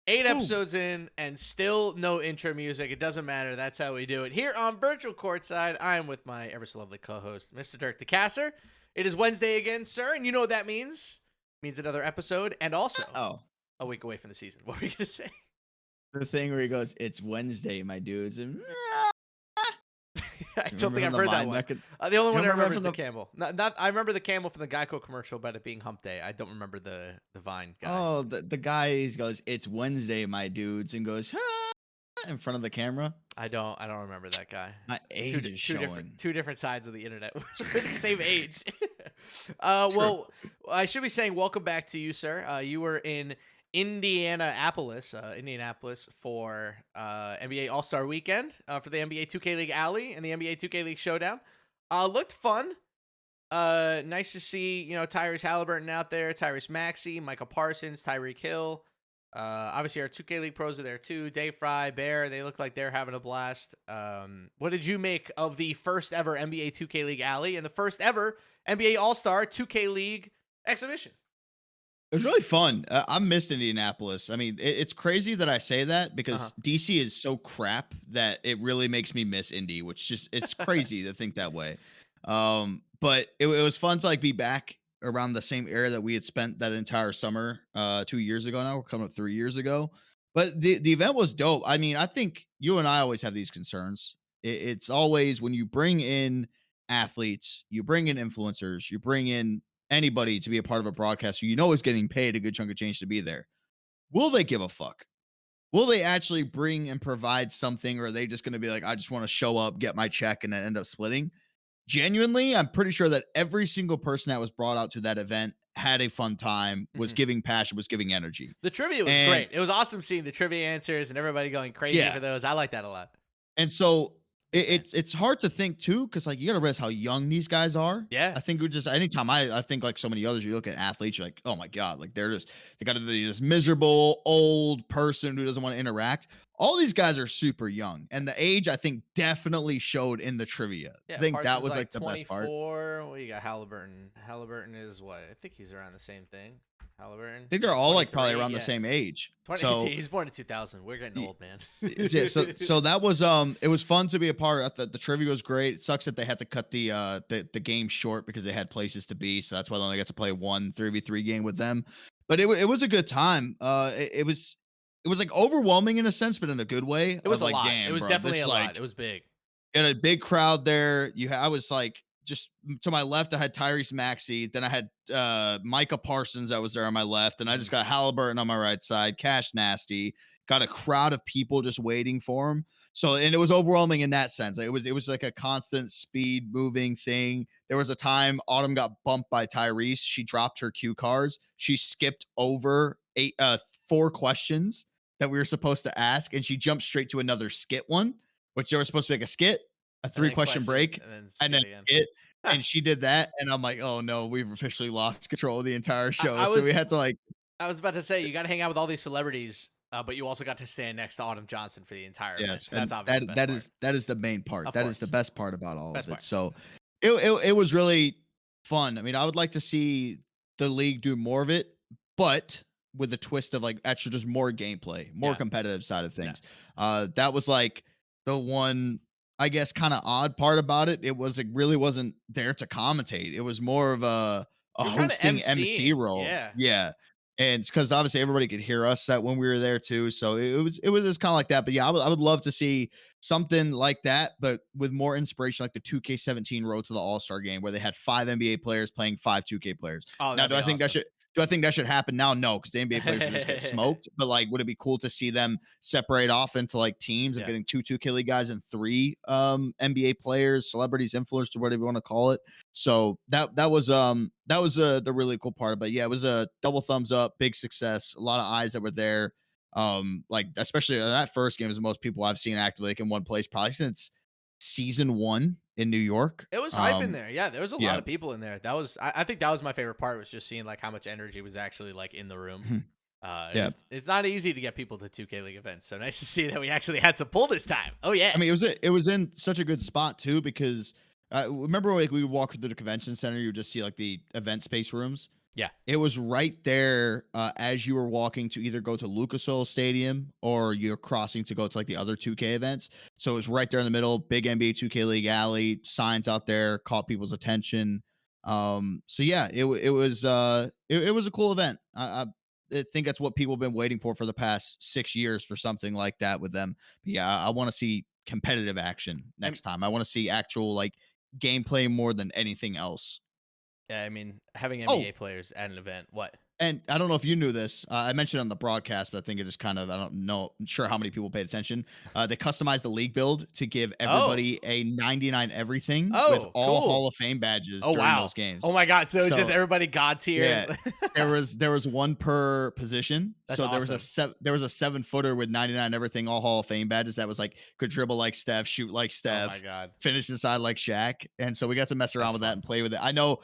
8 Ooh. episodes in and still no intro music. It doesn't matter. That's how we do it. Here on Virtual Courtside, I am with my ever so lovely co-host, Mr. Dirk the Casser. It is Wednesday again, sir, and you know what that means. It means another episode and also Oh, a week away from the season. What were you going to say? the thing where he goes, "It's Wednesday, my dudes," and I don't remember think from I've the heard that Vine one. back in- The only you one I remember remember is from the the camel. Not I remember the camel from the Geico commercial about it being hump day. I don't remember the Vine guy. oh the guy he goes, "It's Wednesday, my dudes," and goes in front of the camera. I don't remember that guy. My Two, age is showing. two different sides of the internet with the same age. True. Well, I should be saying welcome back to you, sir. You were in Indianapolis for NBA All-Star Weekend for the NBA 2K League Alley and the NBA 2K League Showdown. Looked fun. Nice to see, Tyrese Halliburton out there, Tyrese Maxey, Michael Parsons, Tyreek Hill. Obviously our 2K League pros are there too. Dave Fry, Bear, they look like they're having a blast. What did you make of the first ever NBA 2K League Alley and the first ever NBA All-Star 2K League exhibition? It was really fun. I missed Indianapolis. I mean, it's crazy that I say that because DC is so crap that it really makes me miss Indy, which just it's crazy to think that way. But it was fun to like be back around the same area that we had spent that entire summer 2 years ago. Now we're coming up 3 years ago. But the event was dope. I mean, I think you and I always have these concerns. It's always when you bring in athletes, you bring in influencers, you bring in anybody to be a part of a broadcast who is getting paid a good chunk of change to be there. Will they give a fuck? Will they actually bring and provide something, or are they just going to be like, I just want to show up, get my check, and then end up splitting? Genuinely, I'm pretty sure that every single person that was brought out to that event had a fun time, was giving passion, was giving energy. The trivia was great. It was awesome seeing the trivia answers and everybody going crazy for those. I like that a lot. And so it's hard to think too, because like you gotta realize how young these guys are. Yeah. I think we just anytime I think like so many others, you look at athletes, you're like, oh my god, like they got to be this miserable old person who doesn't want to interact. All these guys are super young, and the age I think definitely showed in the trivia. Yeah, I think that Parsons was like the best part. 24. What do you got? Halliburton. Halliburton is what? I think he's around the same thing. Halliburton. I think they're all like probably around the same age. 20, so he's born in 2000. We're getting old, man. yeah, so that was it was fun to be a part of. The trivia was great. It sucks that they had to cut the game short because they had places to be, so that's why they only got to play one 3v3 game with them. But it was a good time. It was like overwhelming in a sense, but in a good way. It was like, lot. damn, It was bro, definitely a like, lot. It was big. In a big crowd there. I was like, just to my left, I had Tyrese Maxey. Then I had Micah Parsons that was there on my left. And I just got Halliburton on my right side, Cash Nasty. Got a crowd of people just waiting for him. So, and it was overwhelming in that sense. It was like a constant speed moving thing. There was a time Autumn got bumped by Tyrese. She dropped her cue cards. She skipped over 4 questions that we were supposed to ask. And she jumped straight to another skit one, which they were supposed to make a skit, a 3-question break, and then skit. And she did that. And I'm like, oh no, we've officially lost control of the entire show. So we had to like, I was about to say, you got to hang out with all these celebrities. But you also got to stand next to Autumn Johnson for the entire event. So that's obviously that is the main part. That is the best part about all of it. So it was really fun. I mean, I would like to see the league do more of it, but with the twist of like actually just more gameplay, more competitive side of things. That was like the one, I guess, kind of odd part about it. It really wasn't there to commentate. It was more of a hosting MC role. Yeah. And it's because obviously everybody could hear us when we were there too. So it was just kind of like that. But yeah, I would love to see something like that, but with more inspiration, like the 2K17 road to the All-Star game where they had 5 NBA players playing 5 2K players. Now, do I think that should happen now? No, because the NBA players would just get smoked. But like, would it be cool to see them separate off into like teams of getting 2 2K League guys and 3 NBA players, celebrities, influencers, whatever you want to call it? So that was the really cool part. But yeah, it was a double thumbs up, big success, a lot of eyes that were there. Like especially that first game is the most people I've seen actively like in one place probably since season 1 in New York. It was hype in there. Yeah, there was a lot of people in there. That was I think that was my favorite part, was just seeing like how much energy was actually like in the room. It's not easy to get people to 2K League events, so nice to see that we actually had some pull this time. Oh yeah. I mean, it was in such a good spot too, because remember like we would walk through the convention center, you would just see like the event space rooms. Yeah. It was right there as you were walking to either go to Lucas Oil Stadium or you're crossing to go to like the other 2K events. So it was right there in the middle, big NBA 2K League alley, signs out there, caught people's attention. So yeah, it was a cool event. I think that's what people have been waiting for the past 6 years for something like that with them. But yeah, I want to see competitive action next time. I want to see actual like gameplay more than anything else. Yeah, I mean, having Oh, NBA players at an event, what? and I don't know if you knew this. I mentioned it on the broadcast, but I think it just kind of, I don't know, I'm sure how many people paid attention. They customized the league build to give Oh. everybody a 99 everything with Oh, all Hall cool. of Fame badges Oh, during wow. those Oh games. my god, so just So everybody god tier. yeah, there was one per position. That's So awesome. there was a 7-footer with 99 everything, all Hall of Fame badges that was like could dribble like Steph, shoot like Oh my Steph, god. finish inside like Shaq. And so we got to mess around That's with that fun. and play with it. I know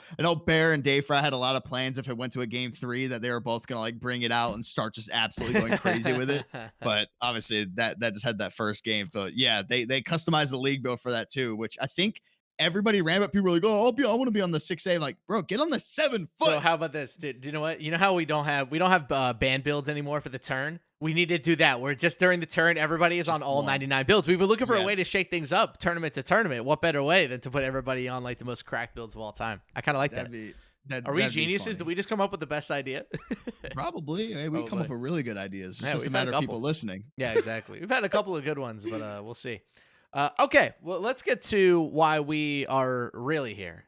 Bear and Dave Fry had a lot of plans if it went to a game 3 that they were both gonna like bring it out and start just absolutely going crazy with it. But obviously that just had that first game. But yeah, they customized the league build for that too, which I think everybody ran, but people were like, "Oh, I want to be on the 6A." Like, bro, get on the 7 foot. So how about this? Do you know what? You know how we don't have band builds anymore for the turn? We need to do that where just during the turn, everybody is on Just all one. 99 builds. We were looking for a way Yes, to shake things up, tournament to tournament. What better way than to put everybody on like the most cracked builds of all time? I kind of like that'd that. be that Are we that'd be geniuses? Did funny. we just come up with the best idea? Probably. Hey, we come up Probably. with really good ideas. It's Yeah, just a we've had a matter of people couple. listening. Yeah, exactly. We've had a couple of good ones, but we'll see. Okay, well, let's get to why we are really here.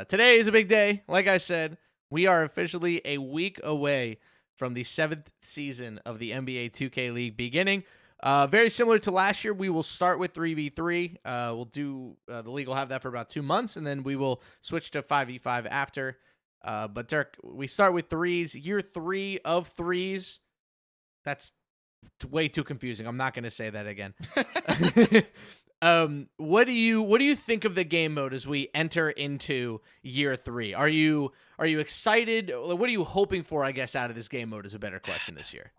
Today is a big day. Like I said, we are officially a week away from the 7th season of the NBA 2K League beginning. Very similar to last year, we will start with 3v3. We'll do the league will have that for about 2 months, and then we will switch to 5v5 after. But Dirk, we start with threes. Year 3 of threes. That's way too confusing. I'm not going to say that again. What do you think of the game mode as we enter into year 3? Are you excited? What are you hoping for, I guess, out of this game mode is a better question this year.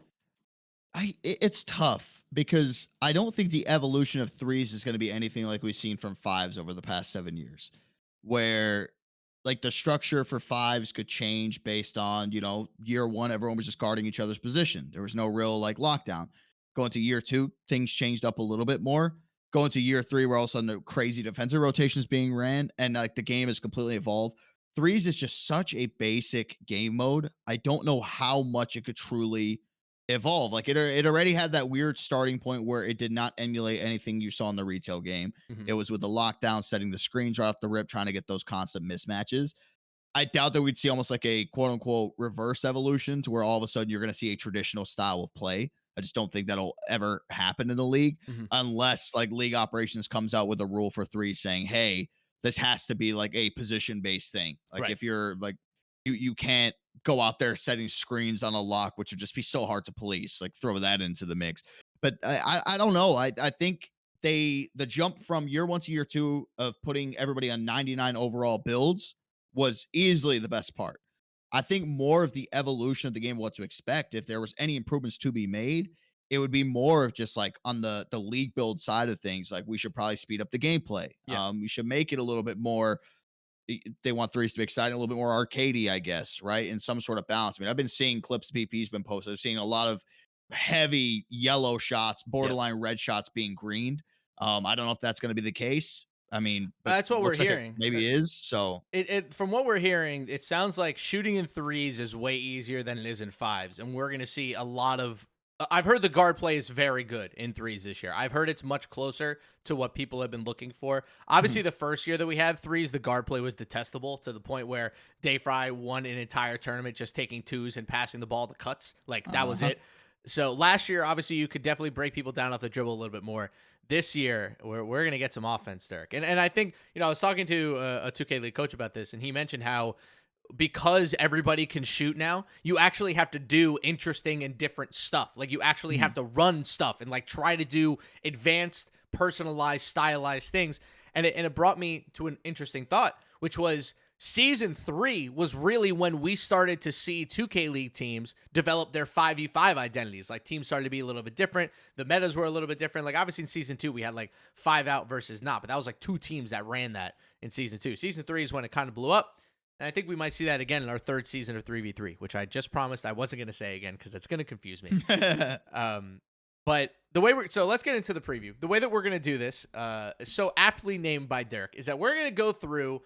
It's tough because I don't think the evolution of threes is going to be anything like we've seen from fives over the past 7 years, where like the structure for fives could change based on, year one, everyone was just guarding each other's position. There was no real like lockdown. Going to year 2, things changed up a little bit more. Going to year 3, where all of a sudden the crazy defensive rotations being ran and like the game is completely evolved. Threes is just such a basic game mode. I don't know how much it could truly evolve. Like it already had that weird starting point where it did not emulate anything you saw in the retail game. Mhm. It was with the lockdown, setting the screens right off the rip, trying to get those constant mismatches. I doubt that we'd see almost like a quote unquote reverse evolution to where all of a sudden you're going to see a traditional style of play. I just don't think that'll ever happen in the league Mhm. unless like league operations comes out with a rule for three saying, hey, this has to be like a position based thing. Like Right. if you're like, you can't go out there setting screens on a lock, which would just be so hard to police. Like throw that into the mix. But I don't know. I think the jump from year 1 to year 2 of putting everybody on 99 overall builds was easily the best part. I think more of the evolution of the game, what to expect, if there was any improvements to be made, it would be more of just like on the league build side of things. Like we should probably speed up the gameplay. Yeah. We should make it a little bit more. They want threes to be exciting, a little bit more arcadey, I guess, right? In some sort of balance. I mean, I've been seeing clips PP's been posted. I've seen a lot of heavy yellow shots, Yeah. borderline red shots being greened. I don't know if that's going to be the case. I mean, but That's what we're looks like it hearing. maybe is. So It from what we're hearing, it sounds like shooting in threes is way easier than it is in fives, and we're gonna see a lot of. I've heard the guard play is very good in threes this year. I've heard it's much closer to what people have been looking for. Obviously, the first year that we had threes, the guard play was detestable to the point where Dave Fry won an entire tournament just taking twos and passing the ball to cuts. Like that was uh-huh. it. So last year, obviously, you could definitely break people down off the dribble a little bit more. This year, we're going to get some offense, Dirk. And I think, I was talking to a 2K League coach about this, and he mentioned how because everybody can shoot now, you actually have to do interesting and different stuff. Like you actually have to run stuff and like try to do advanced, personalized, stylized things. And it brought me to an interesting thought, which was season 3 was really when we started to see 2K League teams develop their 5v5 identities. Like teams started to be a little bit different. The metas were a little bit different. Like obviously in season 2, we had like 5 out versus not, but that was like 2 teams that ran that in season 2. Season 3 is when it kind of blew up. And I think we might see that again in our third season of 3v3, which I just promised I wasn't going to say again because that's going to confuse me. But the way so let's get into the preview. The way that we're going to do this, so aptly named by Dirk, is that we're going to go through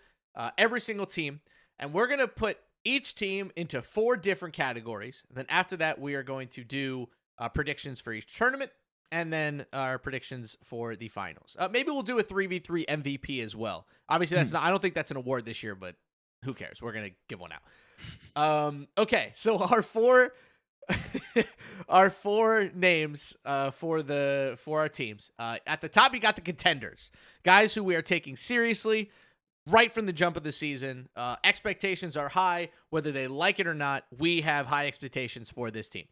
every single team, and we're going to put each team into 4 different categories. And then after that, we are going to do predictions for each tournament, and then our predictions for the finals. Maybe we'll do a 3v3 MVP as well. Obviously, that's not. I don't think that's an award this year, but who cares? We're gonna give one out. Okay, so our 4 our 4 names for our teams. At the top, you got the contenders, guys who we are taking seriously right from the jump of the season. Expectations are high, whether they like it or not. We have high expectations for this team.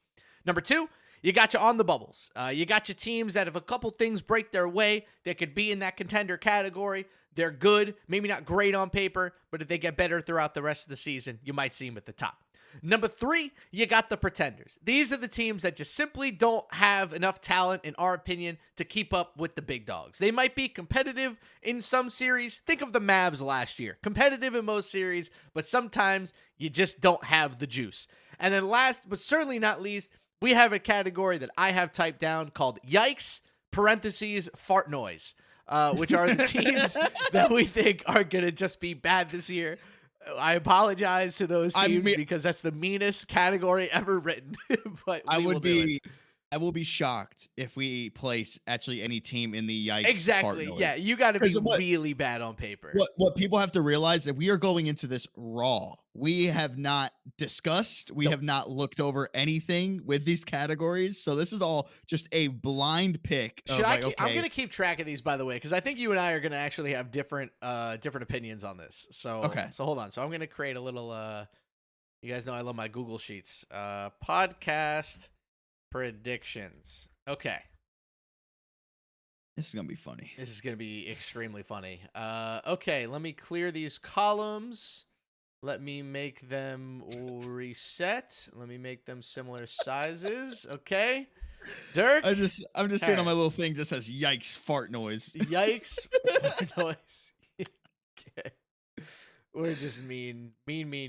Number 2, you got you on the bubbles. You got your teams that if a couple things break their way, they could be in that contender category. They're good, maybe not great on paper, but if they get better throughout the rest of the season, you might see them at the top. Number 3, you got the pretenders. These are the teams that just simply don't have enough talent, in our opinion, to keep up with the big dogs. They might be competitive in some series. Think of the Mavs last year. Competitive in most series, but sometimes you just don't have the juice. And then last, but certainly not least, we have a category that I have typed down called Yikes, parentheses, fart noise, which are the teams that we think are going to just be bad this year. I apologize to those teams because that's the meanest category ever written. But I will be shocked if we place actually any team in the Yikes. Exactly. Yeah, you got to be really bad on paper. What people have to realize that we are going into this raw. We have not discussed. We have not looked over anything with these categories. So this is all just a blind pick. I'm going to keep track of these, by the way, because I think you and I are going to actually have different opinions on this. So okay. So hold on. So I'm going to create a little. You guys know I love my Google Sheets. Podcast predictions. Okay. This is gonna be funny. This is gonna be extremely funny. Okay, let me clear these columns. Let me make them reset. Let me make them similar sizes. Okay. Dirk. I'm just seeing on my little thing just says yikes fart noise. Yikes fart noise. Okay. We're just mean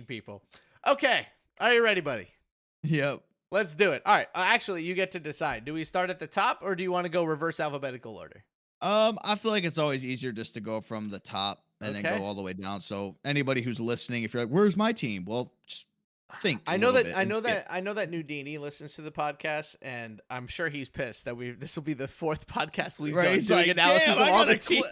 people. Okay. Are you ready, buddy? Yep. Let's do it. All right. Actually, you get to decide. Do we start at the top or do you want to go reverse alphabetical order? I feel like it's always easier just to go from the top and then go all the way down. So anybody who's listening, if you're like, "Where's my team?" Well, just think. I know that Nudini listens to the podcast, and I'm sure he's pissed that this will be the 4th podcast we've done doing analysis of all the teams.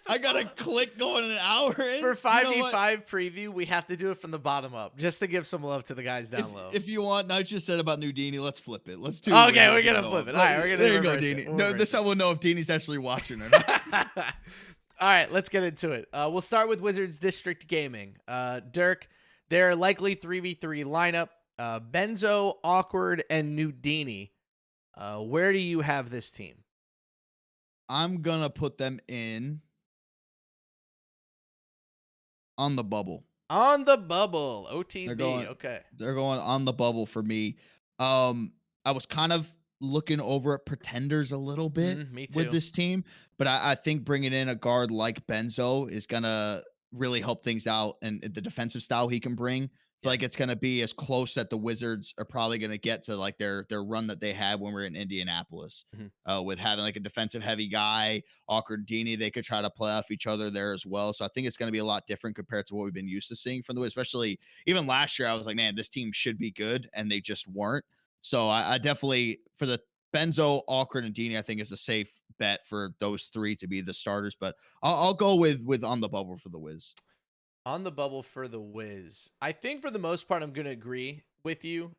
I gotta click going an hour in. For 5v5 preview, we have to do it from the bottom up, just to give some love to the guys down low. If you want, now just said about Nudini, let's flip it. Let's do. Okay, we're gonna flip it. All right, we're gonna. There you go, Dini. No, this I will know if Dini's actually watching or not. All right, let's get into it. We'll start with Wizards District Gaming. Dirk, their likely 3v3 lineup: Benzo, Awkward, and Nudini. Where do you have this team? I'm gonna put them in. On the bubble. On the bubble. OTB. Okay. They're going on the bubble for me. I was kind of looking over at pretenders a little bit with this team, but I think bringing in a guard like Benzo is going to really help things out, and the defensive style he can bring. I feel like it's going to be as close that the Wizards are probably going to get to like their run that they had when we were in Indianapolis, with having like a defensive heavy guy, Awkward Dini. They could try to play off each other there as well. So I think it's going to be a lot different compared to what we've been used to seeing from the Wizards. Especially even last year, I was like, man, this team should be good, and they just weren't. So I definitely, for the Benzo, Awkward, and Dini, I think is a safe bet for those 3 to be the starters. But I'll go with on the bubble for the Wiz. On the bubble for the Wiz. I think for the most part, I'm going to agree with you.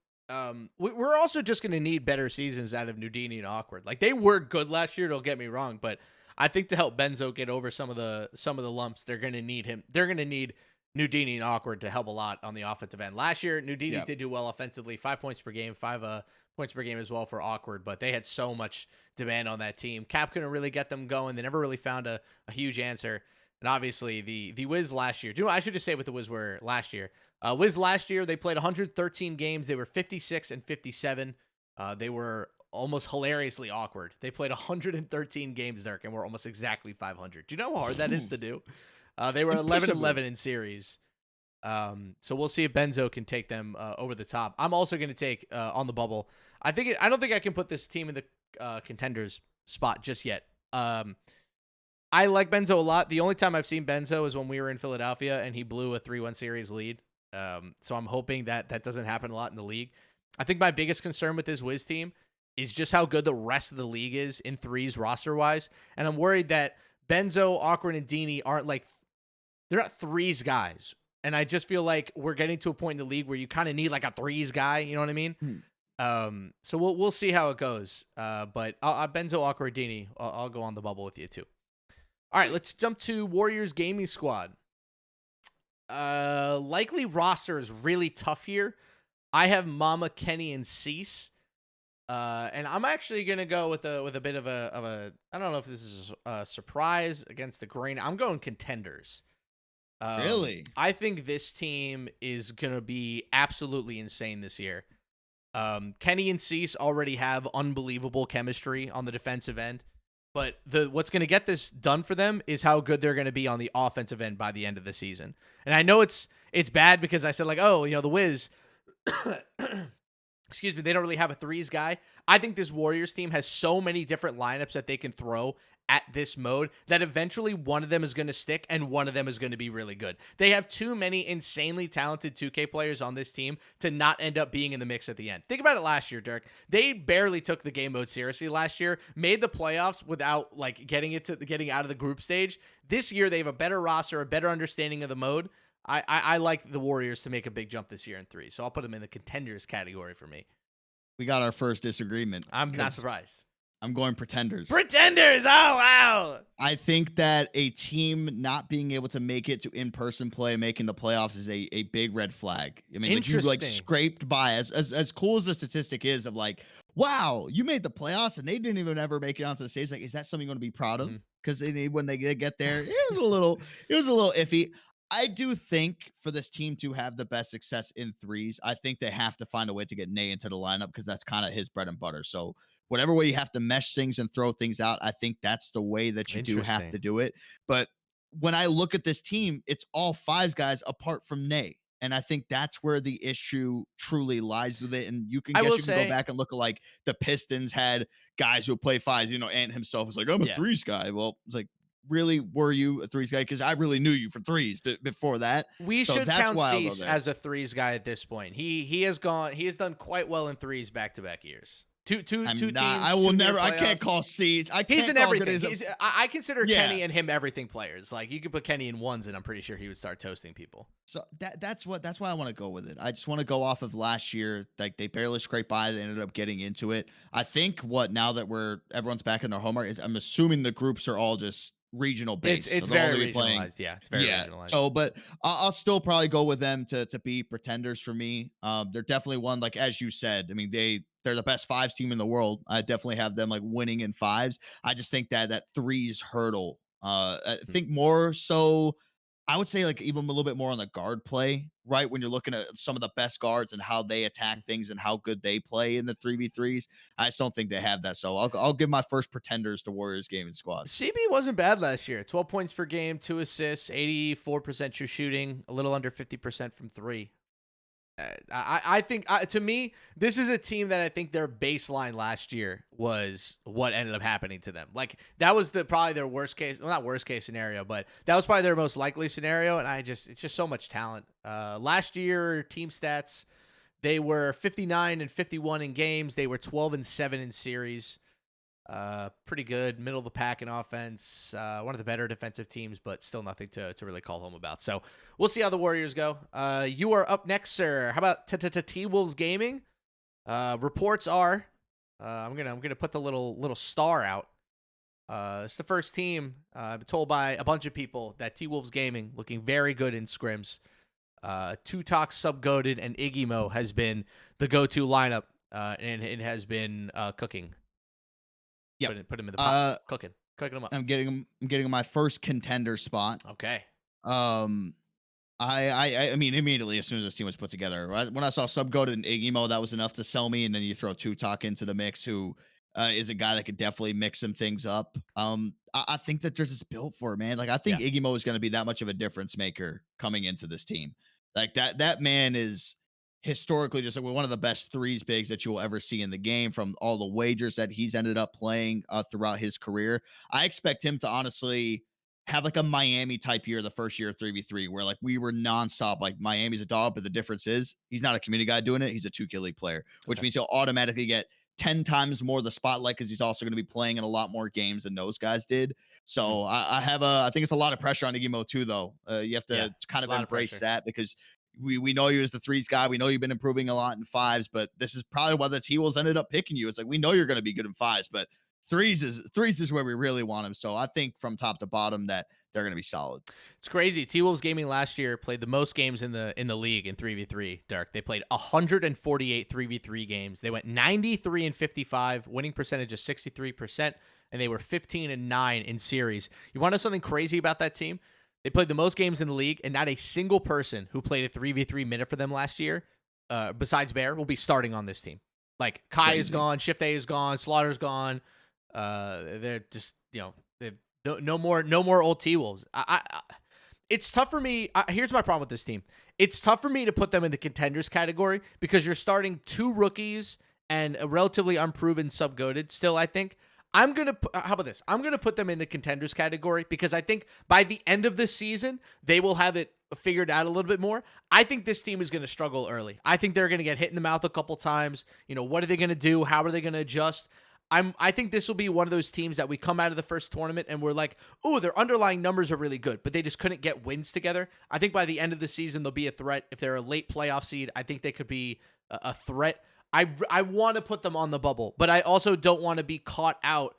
We're also just going to need better seasons out of Nudini and Awkward. Like, they were good last year, don't get me wrong, but I think to help Benzo get over some of the lumps, they're going to need him. They're going to need Nudini and Awkward to help a lot on the offensive end. Last year, Nudini did do well offensively, 5 points per game, 5 points per game as well for Awkward, but they had so much demand on that team. Cap couldn't really get them going. They never really found a huge answer. And obviously, the Wiz last year. I should just say what the Wiz were last year. Wiz last year, they played 113 games. They were 56 and 57. They were almost hilariously awkward. They played 113 games, Dirk, and were almost exactly 500. Do you know how hard that is to do? They were 11-11 in series. So we'll see if Benzo can take them over the top. I'm also going to take on the bubble. I don't think I can put this team in the contenders spot just yet. I like Benzo a lot. The only time I've seen Benzo is when we were in Philadelphia and he blew a 3-1 series lead. So I'm hoping that doesn't happen a lot in the league. I think my biggest concern with this Wiz team is just how good the rest of the league is in threes roster wise. And I'm worried that Benzo, Awkward, and Dini aren't like, they're not threes guys. And I just feel like we're getting to a point in the league where you kind of need like a threes guy. You know what I mean? So we'll see how it goes. But Benzo, Awkward, Dini, I'll go on the bubble with you too. All right, let's jump to Warriors Gaming Squad. Likely roster is really tough here. I have Mama, Kenny, and Cease. And I'm actually gonna go with a bit of a I don't know if this is a surprise against the grain. I'm going contenders. Really? I think this team is gonna be absolutely insane this year. Kenny and Cease already have unbelievable chemistry on the defensive end. But what's going to get this done for them is how good they're going to be on the offensive end by the end of the season. And I know it's bad because I said like, oh, the Wiz, excuse me, they don't really have a threes guy. I think this Warriors team has so many different lineups that they can throw at this mode that eventually one of them is going to stick and one of them is going to be really good. They have too many insanely talented 2K players on this team to not end up being in the mix at the end. Think about it last year, Dirk. They barely took the game mode seriously last year, made the playoffs without like getting out of the group stage. This year they have a better roster, a better understanding of the mode. I like the Warriors to make a big jump this year in 3. So I'll put them in the contenders category for me. We got our first disagreement. I'm not surprised. I'm going pretenders. Pretenders! Oh, wow! I think that a team not being able to make it to in-person play, making the playoffs is a big red flag. I mean, like you like scraped by as cool as the statistic is of like, wow, you made the playoffs and they didn't even ever make it onto the stage. Like, is that something you want to be proud of? Because when they get there, it was a little iffy. I do think for this team to have the best success in threes, I think they have to find a way to get Nate into the lineup because that's kind of his bread and butter. So whatever way you have to mesh things and throw things out, I think that's the way that you do have to do it. But when I look at this team, it's all fives guys apart from Nate. And I think that's where the issue truly lies with it. And you can go back and look at like the Pistons had guys who play fives, Ant himself is like, I'm a threes guy. Well, it's like, really were you a threes guy? Because I really knew you for threes before that. We should count Cease as a threes guy at this point. He has done quite well in threes back-to-back years. Two teams. I will never. I can't call Cease. He's in everything. I consider Kenny and him everything players. Like you could put Kenny in ones, and I'm pretty sure he would start toasting people. So that's why I want to go with it. I just want to go off of last year. Like they barely scraped by. They ended up getting into it. I think now that everyone's back in their homework is I'm assuming the groups are all just regional based. It's very regionalized. Yeah, it's very regionalized. So, but I'll still probably go with them to be pretenders for me. They're definitely one, like as you said. I mean, they're the best fives team in the world. I definitely have them like winning in fives. I just think that threes hurdle. I think more so. I would say like even a little bit more on the guard play, right? When you're looking at some of the best guards and how they attack things and how good they play in the 3v3s, I just don't think they have that. So I'll give my first pretenders to Warriors Gaming Squad. CB wasn't bad last year. 12 points per game, 2 assists, 84% true shooting, a little under 50% from 3. I think to me, this is a team that I think their baseline last year was what ended up happening to them. Like that was probably their worst case, well, not worst case scenario, but that was probably their most likely scenario. And it's just so much talent. Last year, team stats, they were 59 and 51 in games. They were 12 and 7 in series. Pretty good, middle of the pack in offense. One of the better defensive teams, but still nothing to really call home about. So we'll see how the Warriors go. You are up next, sir. How about T-Wolves Gaming? Reports are, I'm gonna put the little star out. It's the first team. I've been told by a bunch of people that T-Wolves Gaming looking very good in scrims. Tutok, Subgoated, and Iggy Mo has been the go-to lineup, and it has been cooking. Yeah, put him in the pot. Cooking them up. I'm getting my first contender spot. Okay. I mean, immediately as soon as this team was put together, when I saw Subgoated and Iggy Mo, that was enough to sell me. And then you throw Tutok into the mix, who is a guy that could definitely mix some things up. I think that there's this built for it, man. Like I think Iggy Mo is going to be that much of a difference maker coming into this team. Like that man is historically just like one of the best threes bigs that you will ever see in the game from all the wagers that he's ended up playing throughout his career. I expect him to honestly have like a Miami type year the first year of 3v3 where like we were nonstop. Like Miami's a dog, but the difference is he's not a community guy doing it. He's a 2K League player, which means he'll automatically get 10 times more the spotlight because he's also going to be playing in a lot more games than those guys did. So I think it's a lot of pressure on Igimo too, though. You have to kind of embrace that because we know you as the threes guy. We know you've been improving a lot in fives, but this is probably why the T-Wolves ended up picking you. It's like we know you're going to be good in fives, but threes is where we really want him. So I think from top to bottom that they're going to be solid. It's crazy. T-Wolves Gaming last year played the most games in the league in 3v3, Dirk. They played 148 3v3 games. They went 93 and 55, winning percentage of 63%, and they were 15 and 9 in series. You want to know something crazy about that team? They played the most games in the league, and not a single person who played a 3v3 minute for them last year, besides Bear, will be starting on this team. Like, Kai is gone, Shift A is gone, Slaughter's gone. They're just, no more old T-Wolves. It's tough for me. Here's my problem with this team. It's tough for me to put them in the contenders category because you're starting 2 rookies and a relatively unproven sub-goated still, I think. How about this? I'm going to put them in the contenders category because I think by the end of this season, they will have it figured out a little bit more. I think this team is going to struggle early. I think they're going to get hit in the mouth a couple times. What are they going to do? How are they going to adjust? I think this will be one of those teams that we come out of the first tournament and we're like, oh, their underlying numbers are really good, but they just couldn't get wins together. I think by the end of the season, they'll be a threat. If they're a late playoff seed, I think they could be a threat. I want to put them on the bubble, but I also don't want to be caught out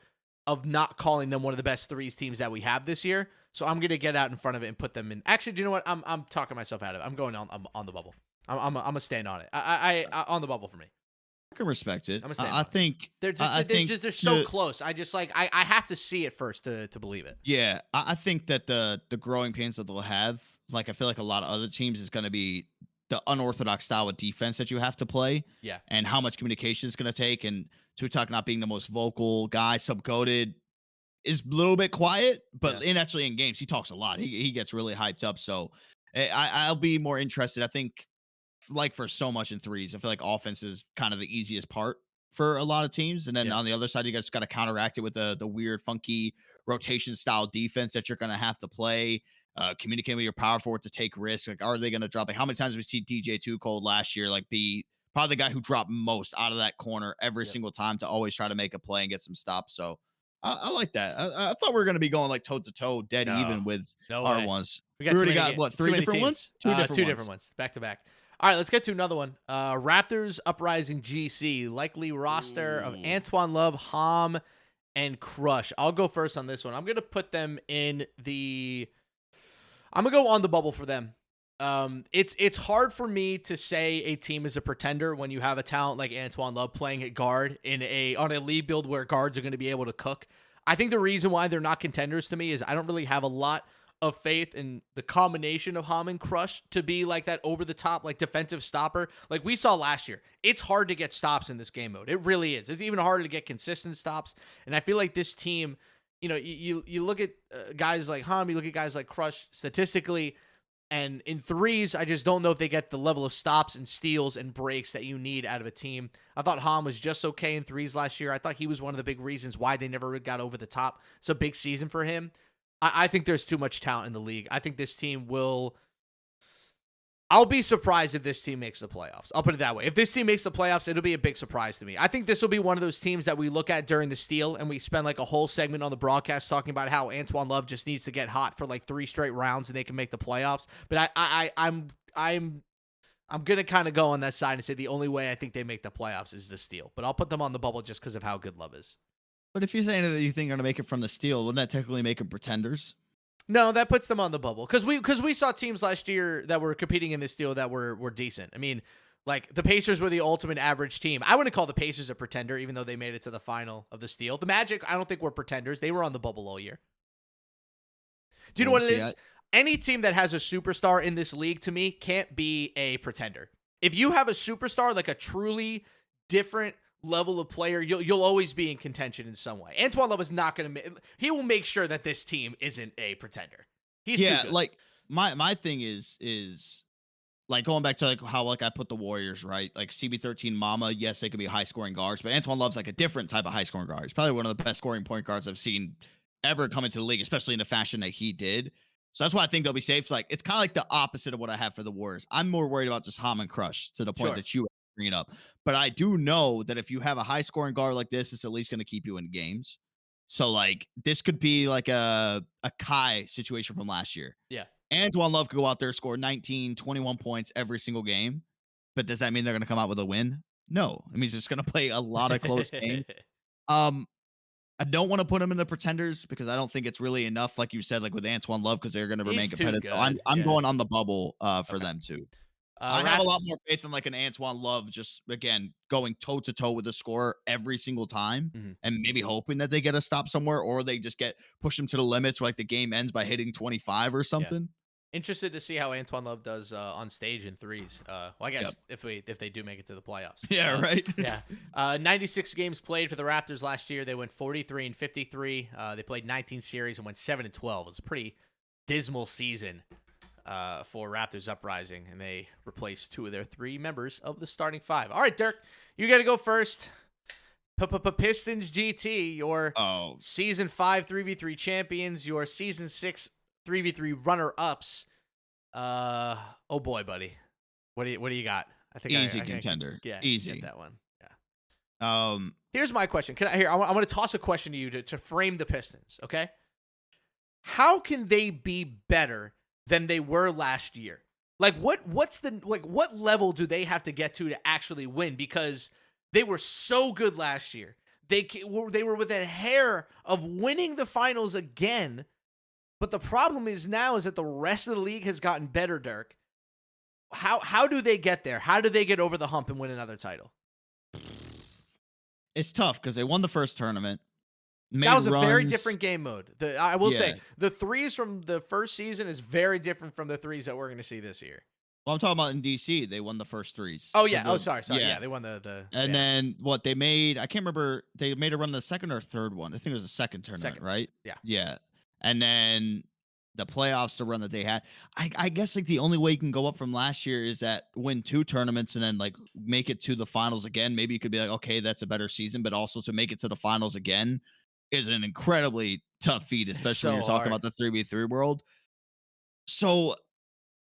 of not calling them one of the best threes teams that we have this year. So I'm going to get out in front of it and put them in. Actually, do you know what? I'm talking myself out of it. I'm going on the bubble. I'm a stand on it. I on the bubble for me. I can respect it. I think they're so close. I just I have to see it first to believe it. Yeah, I think that the growing pains that they'll have, like I feel like a lot of other teams, is going to be the unorthodox style of defense that you have to play. Yeah, and how much communication it's going to take. And Tutak not being the most vocal guy, sub-goated, is a little bit quiet, but actually in games he talks a lot. He gets really hyped up. So I'll be more interested. I think like for so much in threes, I feel like offense is kind of the easiest part for a lot of teams. And then on the other side, you guys got to counteract it with the weird, funky rotation style defense that you're going to have to play. Communicate with your power forward to take risks. Like, are they going to drop? Like, how many times we see DJ Too Cold last year, like be probably the guy who dropped most out of that corner every single time to always try to make a play and get some stops. So I like that. I thought we were going to be going like toe to toe, dead even with our ones. We already got what, 3 different ones? Two different ones, back to back. All right, let's get to another one. Raptors Uprising GC, likely roster of Antoine Love, Ham, and Crush. I'll go first on this one. I'm going to put them in I'm going to go on the bubble for them. It's hard for me to say a team is a pretender when you have a talent like Antoine Love playing at guard on a league build where guards are going to be able to cook. I think the reason why they're not contenders to me is I don't really have a lot of faith in the combination of Ham and Crush to be like that over the top, like defensive stopper. Like we saw last year, it's hard to get stops in this game mode. It really is. It's even harder to get consistent stops. And I feel like this team, you look at guys like Ham, you look at guys like Crush statistically, and in threes, I just don't know if they get the level of stops and steals and breaks that you need out of a team. I thought Ham was just okay in threes last year. I thought he was one of the big reasons why they never got over the top. It's a big season for him. I think there's too much talent in the league. I think this team will... I'll be surprised if this team makes the playoffs. I'll put it that way. If this team makes the playoffs, it'll be a big surprise to me. I think this will be one of those teams that we look at during the steal and we spend like a whole segment on the broadcast talking about how Antoine Love just needs to get hot for like 3 straight rounds and they can make the playoffs. But I'm going to kind of go on that side and say the only way I think they make the playoffs is the steal. But I'll put them on the bubble just because of how good Love is. But if you're saying that you think they're going to make it from the steal, wouldn't that technically make them pretenders? No, that puts them on the bubble because we saw teams last year that were competing in this deal that were decent. I mean, like the Pacers were the ultimate average team. I wouldn't call the Pacers a pretender, even though they made it to the final of the steal. The Magic, I don't think were pretenders. They were on the bubble all year. Do you know what it is? Any team that has a superstar in this league, to me, can't be a pretender. If you have a superstar, like a truly different level of player, you'll always be in contention in some way. Antoine Love is not going to... He will make sure that this team isn't a pretender. He's like my thing is like going back to like how like I put the Warriors, right? Like CB13 Mama, yes, they could be high scoring guards, but Antoine Love's like a different type of high scoring guard. He's probably one of the best scoring point guards I've seen ever come into the league, especially in the fashion that he did. So that's why I think they'll be safe. So like it's kind of like the opposite of what I have for the Warriors. I'm more worried about just Hammond Crush to the point that you bring up. But I do know that if you have a high scoring guard like this, it's at least going to keep you in games. So like this could be like a Kai situation from last year. Yeah. Antoine Love could go out there, score 19, 21 points every single game. But does that mean they're going to come out with a win? No. It means it's going to play a lot of close games. I don't want to put them in the pretenders because I don't think it's really enough, like you said, like with Antoine Love, because they're going to remain competitive. So I'm going on the bubble for them too. I have a lot more faith in like an Antoine Love, just again going toe to toe with the scorer every single time, and maybe hoping that they get a stop somewhere, or they just get push them to the limits, where like the game ends by hitting 25 or something. Interested to see how Antoine Love does on stage in threes. Well, I guess if they do make it to the playoffs. Yeah, right. 96 games played for the Raptors last year. They went 43-53. They played 19 series and went 7-12. It was a pretty dismal season for Raptors Uprising, and they replaced 2 of their 3 members of the starting 5. All right, Dirk, you got to go first. Pistons GT, your season 5 3v3 champions, your season 6 3v3 runner-ups. Oh boy, buddy. What do you got? I think easy contender. Easy. Get that one. Yeah. Here's my question. I want to toss a question to you to frame the Pistons, okay? How can they be better than they were last year? Like what level do they have to get to actually win? Because they were so good last year. They were within a hair of winning the finals again. But the problem is that the rest of the league has gotten better, Dirk. How do they get there? How do they get over the hump and win another title? It's tough because they won the first tournament. That was a very different game mode. I will say, the threes from the first season is very different from the threes that we're going to see this year. Well, I'm talking about in DC. They won the first threes. Oh, yeah. Sorry. Yeah, they won the and then what they made, I can't remember, they made a run the second or third one. I think it was the second tournament, right? Yeah. Yeah. And then the playoffs, the run that they had, I guess like the only way you can go up from last year is that win 2 tournaments and then like make it to the finals again. Maybe you could be like, okay, that's a better season, but also to make it to the finals again is an incredibly tough feat, especially when you're talking about the 3v3 world. So,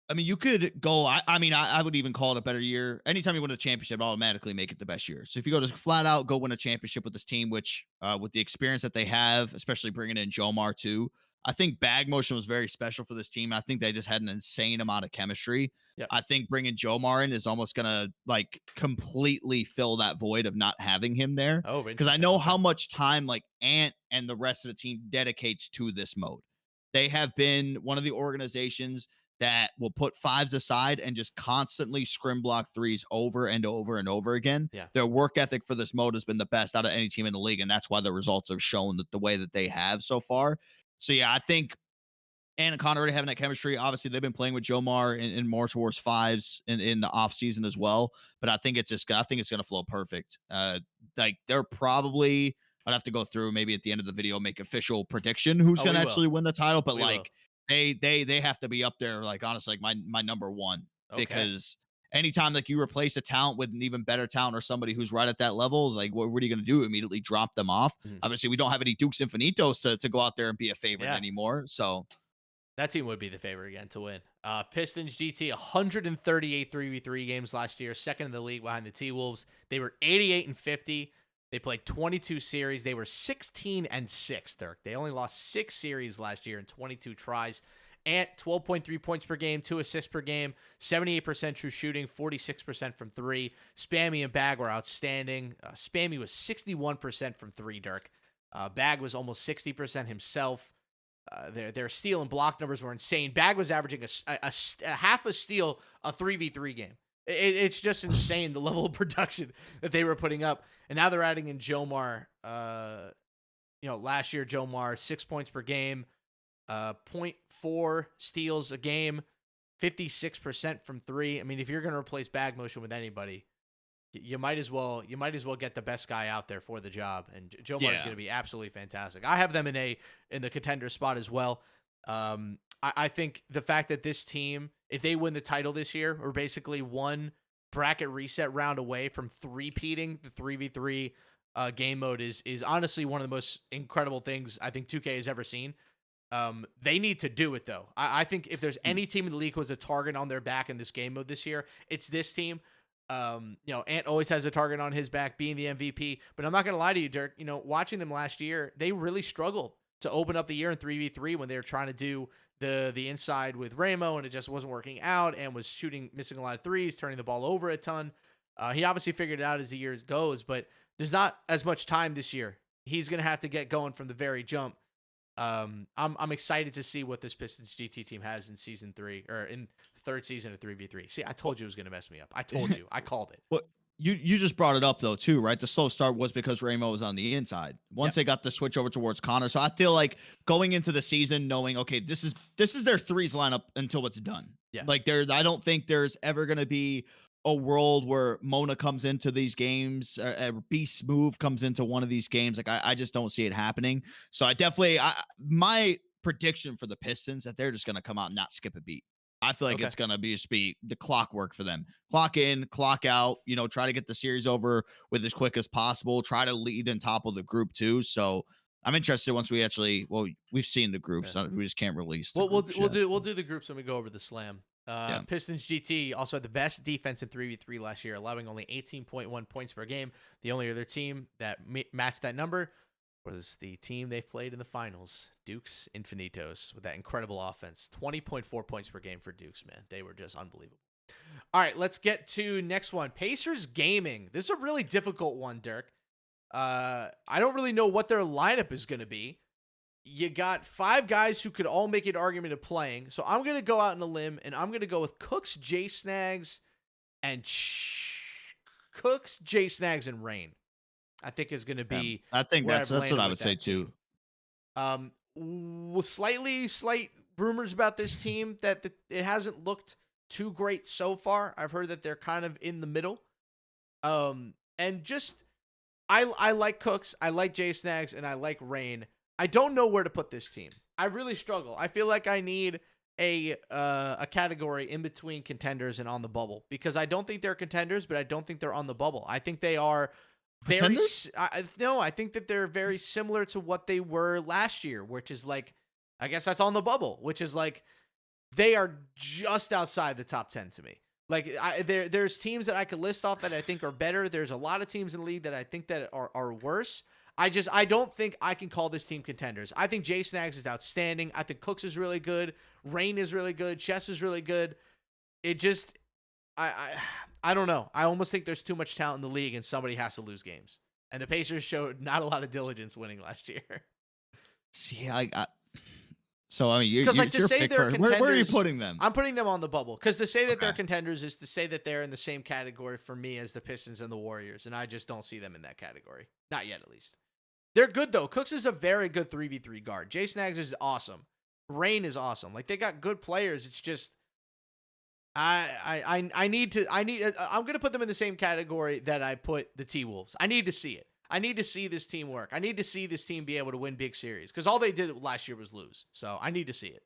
I mean, you could go, I would even call it a better year. Anytime you win a championship, automatically make it the best year. So if you go just flat out, go win a championship with this team, which with the experience that they have, especially bringing in Jomar too, I think bag motion was very special for this team. I think they just had an insane amount of chemistry. Yep. I think bringing Jomar in is almost going to like completely fill that void of not having him there. Oh, because I know how much time like Ant and the rest of the team dedicates to this mode. They have been one of the organizations that will put 5s aside and just constantly scrim block 3s over and over and over again. Yeah. Their work ethic for this mode has been the best out of any team in the league, and that's why the results have shown that the way that they have so far. So, yeah, I think Ant and Connor already having that chemistry. Obviously, they've been playing with Jomar in more towards 5s in the off season as well. But I think it's going to flow perfect. Like they're probably, I'd have to go through maybe at the end of the video, make official prediction who's going to actually win the title. But they have to be up there. Like honestly, like my number one, because anytime like you replace a talent with an even better talent or somebody who's right at that level, is like, what are you going to do? Immediately drop them off? Obviously, we don't have any Dukes Infinitos to go out there and be a favorite anymore. So that team would be the favorite again to win. Pistons GT, 138 3v3 games last year, second in the league behind the T-Wolves. They were 88-50. They played 22 series. They were 16-6, Dirk. They only lost 6 series last year in 22 tries. Ant, 12.3 points per game, 2 assists per game, 78% true shooting, 46% from 3. Spammy and Bag were outstanding. Spammy was 61% from 3, Dirk. Bag was almost 60% himself. Their steal and block numbers were insane. Bag was averaging a half a steal a 3v3 game. It's just insane, the level of production that they were putting up. And now they're adding in Jomar. Last year, Jomar, 6 points per game, 0.4 steals a game, 56% from 3. I mean, if you're going to replace bag motion with anybody, you might as well get the best guy out there for the job. And Jomar is going to be absolutely fantastic. I have them in the contender spot as well. I I think the fact that this team, if they win the title this year, are basically one bracket reset round away from three-peating the 3v3 game mode is honestly one of the most incredible things I think 2K has ever seen. They need to do it though. I think if there's any team in the league who has a target on their back in this game mode this year, it's this team. Ant always has a target on his back, being the MVP. But I'm not gonna lie to you, Dirk. Watching them last year, they really struggled to open up the year in 3v3 when they were trying to do the inside with Ramo, and it just wasn't working out, and was missing a lot of threes, turning the ball over a ton. He obviously figured it out as the year goes, but there's not as much time this year. He's gonna have to get going from the very jump. I'm excited to see what this Pistons GT team has in season 3 or in the third season of 3v3. See, I told you it was going to mess me up. I told you. I called it. Well, you just brought it up though too, right? The slow start was because Ramo was on the inside. Once they got the switch over towards Connor, so I feel like going into the season knowing, okay, this is their threes lineup until it's done. Yeah. Like I don't think there's ever going to be a world where Mona comes into these games, Beast Move comes into one of these games. Like I just don't see it happening. So I definitely, my prediction for the Pistons that they're just going to come out and not skip a beat. I feel like it's going to just be the clockwork for them. Clock in, clock out, try to get the series over with as quick as possible. Try to lead and top of the group too. So I'm interested once we actually, we've seen the groups. So we just can't release the groups we'll do the groups when we go over the slam. Pistons GT also had the best defense in 3v3 last year, allowing only 18.1 points per game. The only other team that matched that number was the team they played in the finals, Dukes Infinitos, with that incredible offense. 20.4 points per game for Dukes, man. They were just unbelievable. All right, let's get to next one. Pacers Gaming. This is a really difficult one, Dirk. I don't really know what their lineup is going to be. You got 5 guys who could all make an argument of playing. So I'm going to go out on a limb, and I'm going to go with Cooks, J Snags, and Rain. I think is going to be. I think that's what I would say too. With slight rumors about this team that it hasn't looked too great so far. I've heard that they're kind of in the middle. And just I like Cooks, I like J Snags, and I like Rain. I don't know where to put this team. I really struggle. I feel like I need a category in between contenders and on the bubble, because I don't think they're contenders, but I don't think they're on the bubble. I think they are very. I think that they're very similar to what they were last year, which is like, I guess that's on the bubble, which is like they are just outside the top 10 to me. Like there's teams that I could list off that I think are better. There's a lot of teams in the league that I think that are worse. I don't think I can call this team contenders. I think J Snags is outstanding. I think Cooks is really good. Rain is really good. Chess is really good. It just, I don't know. I almost think there's too much talent in the league and somebody has to lose games. And the Pacers showed not a lot of diligence winning last year. See, so I mean, you're like to say they're contenders, where are you putting them? I'm putting them on the bubble, because to say that they're contenders is to say that they're in the same category for me as the Pistons and the Warriors, and I just don't see them in that category. Not yet, at least. They're good though. Cooks is a very good 3v3 guard. J Snags is awesome. Rain is awesome. Like, they got good players. It's just I'm gonna put them in the same category that I put the T-Wolves. I need to see it. I need to see this team work. I need to see this team be able to win big series, because all they did last year was lose. So I need to see it.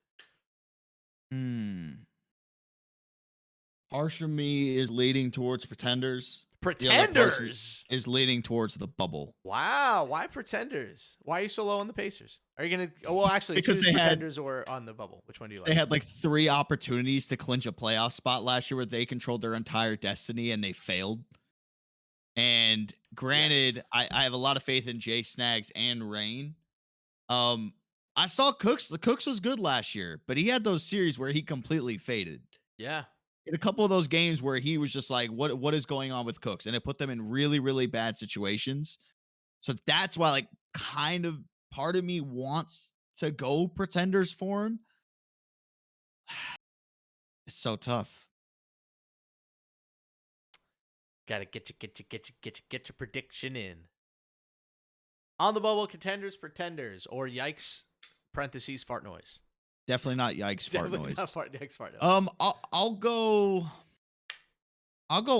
Part of me is leading towards Pretenders. Pretenders is leading towards the bubble. Wow. Why Pretenders? Why are you so low on the Pacers? Are you going to, well, actually, because they Pretenders or on the bubble? Which one do you like? They had like 3 opportunities to clinch a playoff spot last year where they controlled their entire destiny and they failed. And granted, yes. I have a lot of faith in J Snags and Rain. I saw Cooks. The Cooks was good last year, but he had those series where he completely faded. Yeah. In a couple of those games where he was just like, what is going on with Cooks? And it put them in really, really bad situations. So that's why, like, kind of part of me wants to go Pretenders for him. It's so tough. Gotta get your prediction in. On the bubble, Contenders, Pretenders, or yikes, parentheses, fart noise. Definitely not yikes, fart noise. Not yikes, fart noise. I'll go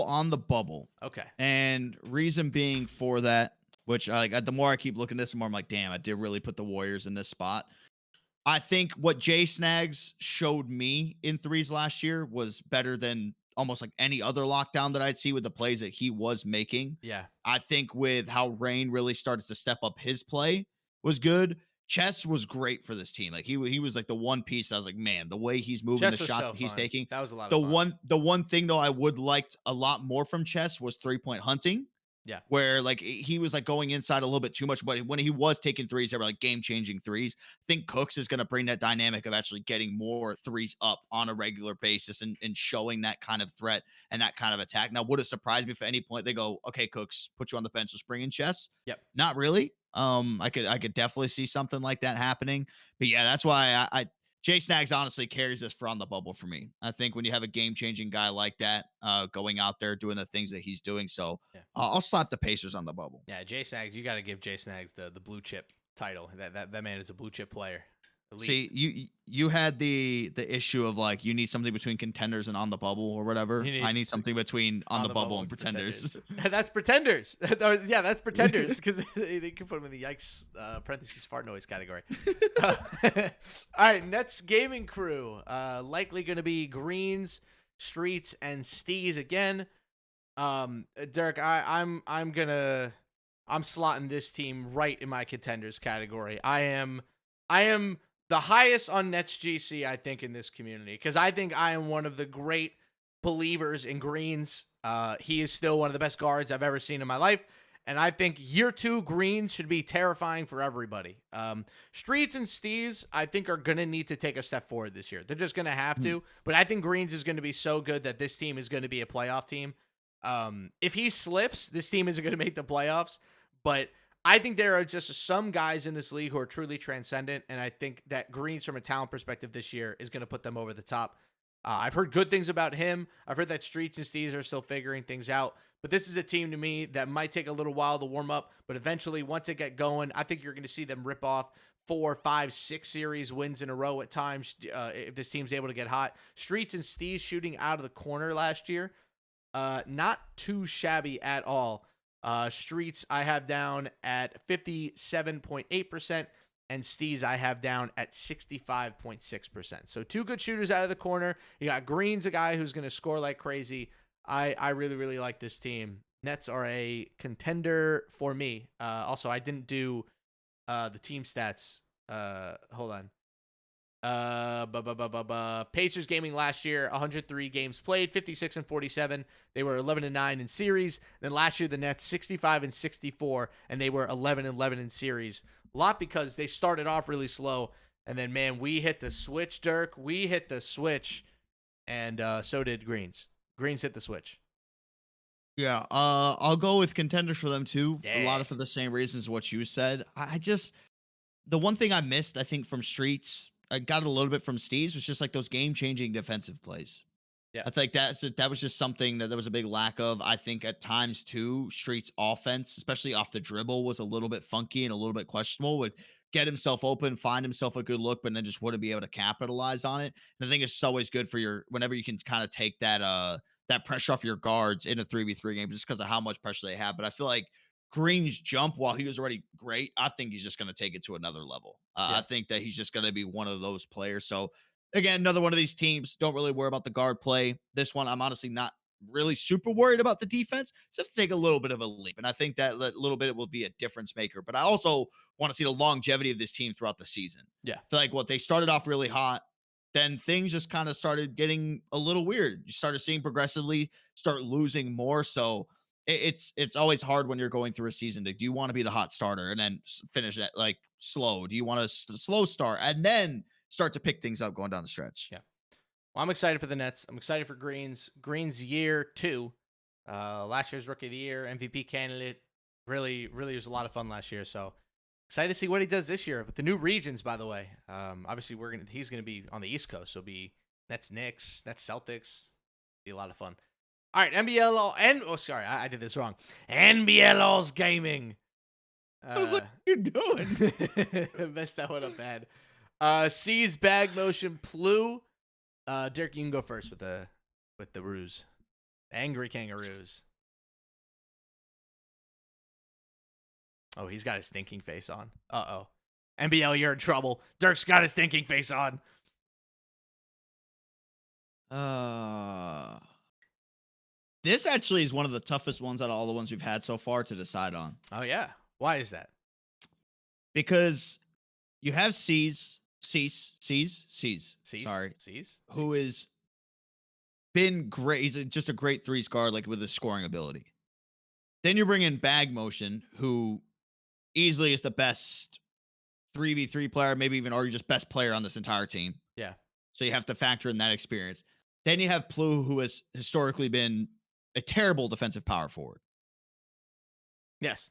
on the bubble. Okay. And reason being for that, which the more I keep looking at this, the more I'm like, damn, I did really put the Warriors in this spot. I think what Jay Snags showed me in threes last year was better than almost like any other lockdown that I'd see with the plays that he was making. Yeah. I think with how Rain really started to step up his play was good. Chess was great for this team. Like he was like the one piece I was like, man, the way he's moving, the Chess was shot so that he's fun. taking. That was a lot of The fun. one thing though I would liked a lot more from Chess was 3-point hunting, Yeah. where like he was like going inside a little bit too much, but when he was taking threes, they were like game changing threes. I think Cooks is going to bring that dynamic of actually getting more threes up on a regular basis and showing that kind of threat and that kind of attack. Now, would it surprise me if at any point they go, okay, Cooks, put you on the bench, let's bring in Chess? Yep. Not really. I could definitely see something like that happening. But yeah, that's why Jay Snags honestly carries this for on the bubble for me. I think when you have a game changing guy like that, going out there doing the things that he's doing, so Yeah. I'll slap the Pacers on the bubble. Yeah, Jay Snags, you got to give Jay Snags the blue chip title. That man is a blue chip player. Elite. See, you had the issue of like you need something between contenders and on the bubble or whatever. I need something between on the bubble and pretenders. That's pretenders. Yeah, that's pretenders because they can put them in the yikes parentheses fart noise category. All right, Nets gaming crew likely going to be Greens, Streets, and Steez again. Dirk, I'm slotting this team right in my contenders category. I am the highest on Nets GC, I think, in this community, because I think I am one of the great believers in Greens. He is still one of the best guards I've ever seen in my life, and I think year 2 Greens should be terrifying for everybody. Streets and Steez, I think, are going to need to take a step forward this year. They're just going to have to, but I think Greens is going to be so good that this team is going to be a playoff team. If he slips, this team isn't going to make the playoffs, but I think there are just some guys in this league who are truly transcendent, and I think that Greens, from a talent perspective this year, is going to put them over the top. I've heard good things about him. I've heard that Streets and Steez are still figuring things out, but this is a team to me that might take a little while to warm up, but eventually, once it get going, I think you're going to see them rip off 4, 5, 6 series wins in a row at times if this team's able to get hot. Streets and Steez shooting out of the corner last year, not too shabby at all. Streets I have down at 57.8%, and Steez I have down at 65.6%. So 2 good shooters out of the corner. You got Green's a guy who's going to score like crazy. I really, really like this team. Nets are a contender for me. Also, I didn't do the team stats. Hold on. Pacers gaming last year, 103 games played, 56-47. They were 11-9 in series. Then last year, the Nets 65-64, and they were 11-11 in series. A lot because they started off really slow, and then man, we hit the switch, Dirk. We hit the switch, and so did Greens. Greens hit the switch. Yeah, I'll go with contenders for them too. Yeah. A lot of for the same reasons what you said. The one thing I missed, I think, from Streets, I got it a little bit from Steve's, was just like those game-changing defensive plays. Yeah, I think that was just something that there was a big lack of. I think at times too, Streets' offense, especially off the dribble, was a little bit funky and a little bit questionable. Would get himself open, find himself a good look, but then just wouldn't be able to capitalize on it. And I think it's always good for whenever you can kind of take that pressure off your guards in a 3v3 game, just because of how much pressure they have. But I feel like Green's jump, while he was already great, I think he's just going to take it to another level. Yeah. I think that he's just going to be one of those players. So again, another one of these teams, don't really worry about the guard play. This one, I'm honestly not really super worried about the defense. So have to take a little bit of a leap. And I think that little bit will be a difference maker. But I also want to see the longevity of this team throughout the season. Yeah. I feel like they started off really hot. Then things just kind of started getting a little weird. You started seeing progressively start losing more. So it's always hard when you're going through a season. Do you want to be the hot starter and then finish it like slow? Do you want to slow start and then start to pick things up going down the stretch? Yeah. Well, I'm excited for the Nets. I'm excited for Green's year 2. Last year's rookie of the year, MVP candidate. Really, really was a lot of fun last year. So excited to see what he does this year with the new regions, by the way. Obviously he's gonna be on the East Coast, so it'll be Nets Knicks, Nets Celtics. Be a lot of fun. All right, I did this wrong. NBL's gaming. I was like, what are you doing? Messed that one up bad. C's bag motion Plu. Dirk, you can go first with the ruse. Angry Kangaroos. Oh, he's got his thinking face on. Uh-oh. NBL, you're in trouble. Dirk's got his thinking face on. This actually is one of the toughest ones out of all the ones we've had so far to decide on. Oh, yeah. Why is that? Because you have Cease, who has been great. He's just a great threes guard, like with his scoring ability. Then you bring in Bag Motion, who easily is the best 3v3 player, maybe even argue just best player on this entire team. Yeah. So you have to factor in that experience. Then you have Plu, who has historically been a terrible defensive power forward. Yes.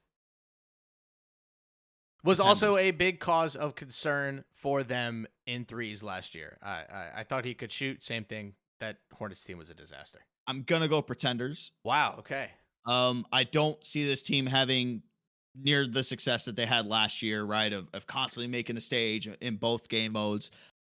Was also a big cause of concern for them in threes last year. I thought he could shoot. Same thing. That Hornets team was a disaster. I'm going to go Pretenders. Wow. Okay. I don't see this team having near the success that they had last year, right? Of constantly making the stage in both game modes.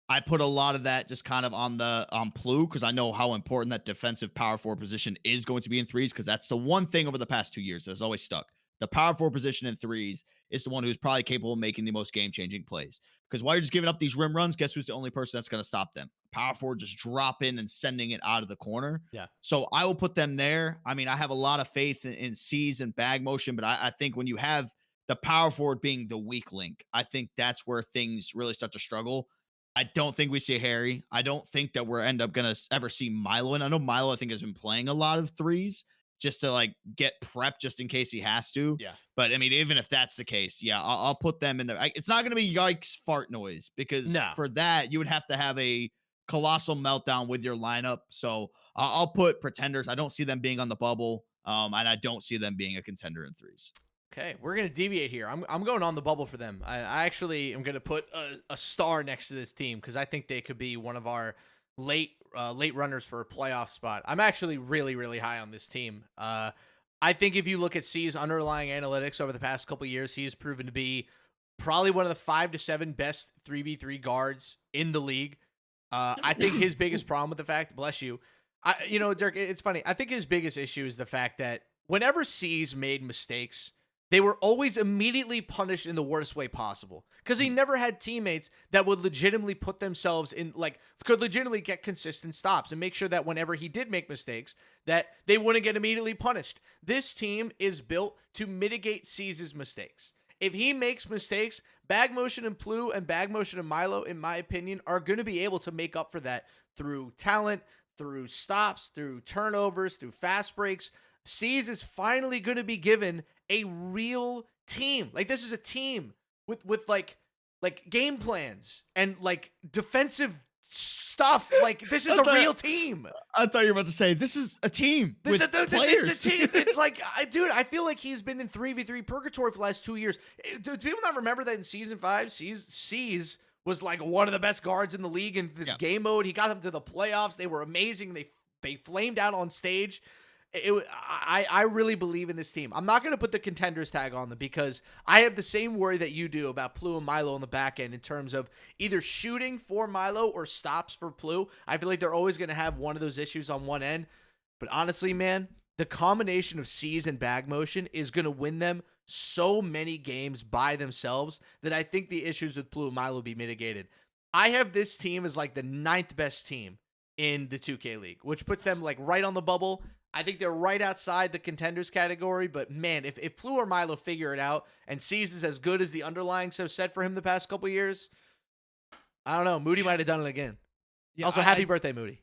I put a lot of that just kind of on Plu, because I know how important that defensive power forward position is going to be in threes, because that's the one thing over the past 2 years that's always stuck. The power forward position in threes is the one who's probably capable of making the most game-changing plays. Because while you're just giving up these rim runs, guess who's the only person that's going to stop them? Power forward just drop in and sending it out of the corner. Yeah. So I will put them there. I mean, I have a lot of faith in C's and Bag Motion, but I think when you have the power forward being the weak link, I think that's where things really start to struggle. I don't think we see Harry. I don't think that we're end up going to ever see Milo. And I know Milo, I think, has been playing a lot of threes just to like get prep just in case he has to. Yeah. But I mean, even if that's the case, yeah, I'll put them in there. It's not going to be yikes fart noise, because for that, you would have to have a colossal meltdown with your lineup. So I'll put Pretenders. I don't see them being on the bubble. And I don't see them being a contender in threes. Okay, we're going to deviate here. I'm going on the bubble for them. I actually am going to put a star next to this team, because I think they could be one of our late runners for a playoff spot. I'm actually really, really high on this team. I think if you look at C's underlying analytics over the past couple of years, he has proven to be probably one of the 5 to 7 best 3v3 guards in the league. I think his biggest problem with the fact, bless you, Dirk, it's funny. I think his biggest issue is the fact that whenever C's made mistakes, they were always immediately punished in the worst way possible, because he never had teammates that would legitimately put themselves in, like, could legitimately get consistent stops and make sure that whenever he did make mistakes, that they wouldn't get immediately punished. This team is built to mitigate C's mistakes. If he makes mistakes, Bag Motion and Plu and Bag Motion and Milo, in my opinion, are going to be able to make up for that through talent, through stops, through turnovers, through fast breaks. C's is finally going to be given a real team. Like, this is a team with like game plans and like defensive stuff. Like, this is a real team. I thought you were about to say this is a team with players. It's a team. It's like, dude, I feel like he's been in 3v3 purgatory for the last 2 years. Do people not remember that in season 5, C's was like one of the best guards in the league in this game mode? He got them to the playoffs. They were amazing. They flamed out on stage. I really believe in this team. I'm not going to put the contenders tag on them, because I have the same worry that you do about Plu and Milo on the back end in terms of either shooting for Milo or stops for Plu. I feel like they're always going to have one of those issues on one end. But honestly, man, the combination of C's and Bag Motion is going to win them so many games by themselves that I think the issues with Plu and Milo will be mitigated. I have this team as like the 9th best team in the 2K League, which puts them like right on the bubble. I think they're right outside the contenders category, but man, if Plu or Milo figure it out and C's is as good as the underlyings have said for him the past couple years, I don't know. Moody might have done it again. Yeah, also, happy birthday, Moody.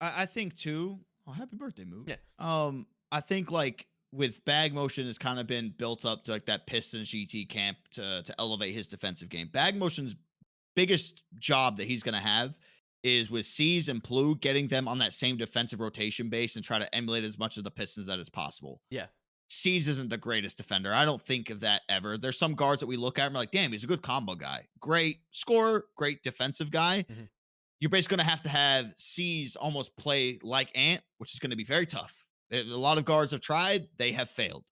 I think too. Oh, happy birthday, Moody. Yeah. I think like with Bag Motion has kind of been built up to like that Pistons GT camp to elevate his defensive game. Bag Motion's biggest job that he's going to have is with C's and Plu, getting them on that same defensive rotation base and try to emulate as much of the Pistons as possible. Yeah. C's isn't the greatest defender. I don't think of that ever. There's some guards that we look at and we're like, damn, he's a good combo guy. Great scorer, great defensive guy. Mm-hmm. You're basically going to have C's almost play like Ant, which is going to be very tough. A lot of guards have tried. They have failed.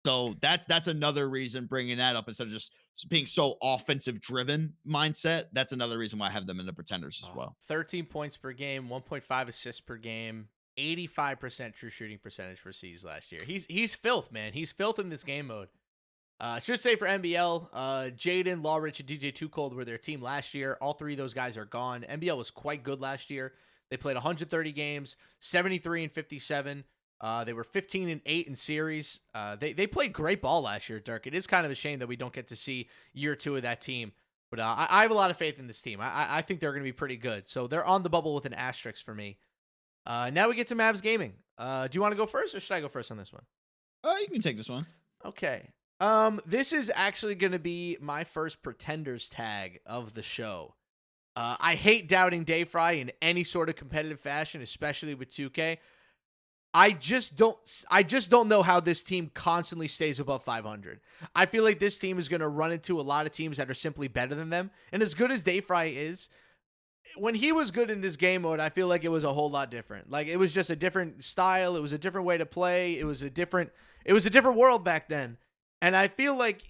So that's another reason bringing that up instead of just being so offensive driven mindset. That's another reason why I have them in the pretenders as well. 13 points per game, 1.5 assists per game, 85% true shooting percentage for C's last year. He's filth, man. He's filth in this game mode. Should say for NBL, Jaden, Lawrich, and DJ Too Cold were their team last year. All three of those guys are gone. NBL was quite good last year. They played 130 games, 73 and 57. They were 15 and 8 in series. They played great ball last year, Dirk. It is kind of a shame that we don't get to see year two of that team. But I have a lot of faith in this team. I think they're going to be pretty good. So they're on the bubble with an asterisk for me. Now we get to Mavs Gaming. Do you want to go first, or should I go first on this one? You can take this one. Okay. This is actually going to be my first Pretenders tag of the show. I hate doubting Dayfry in any sort of competitive fashion, especially with 2K. I just don't know how this team constantly stays above 500. I feel like this team is going to run into a lot of teams that are simply better than them. And as good as Dayfry is, when he was good in this game mode, I feel like it was a whole lot different. Like, it was just a different style. It was a different way to play. It was a different world back then. And I feel like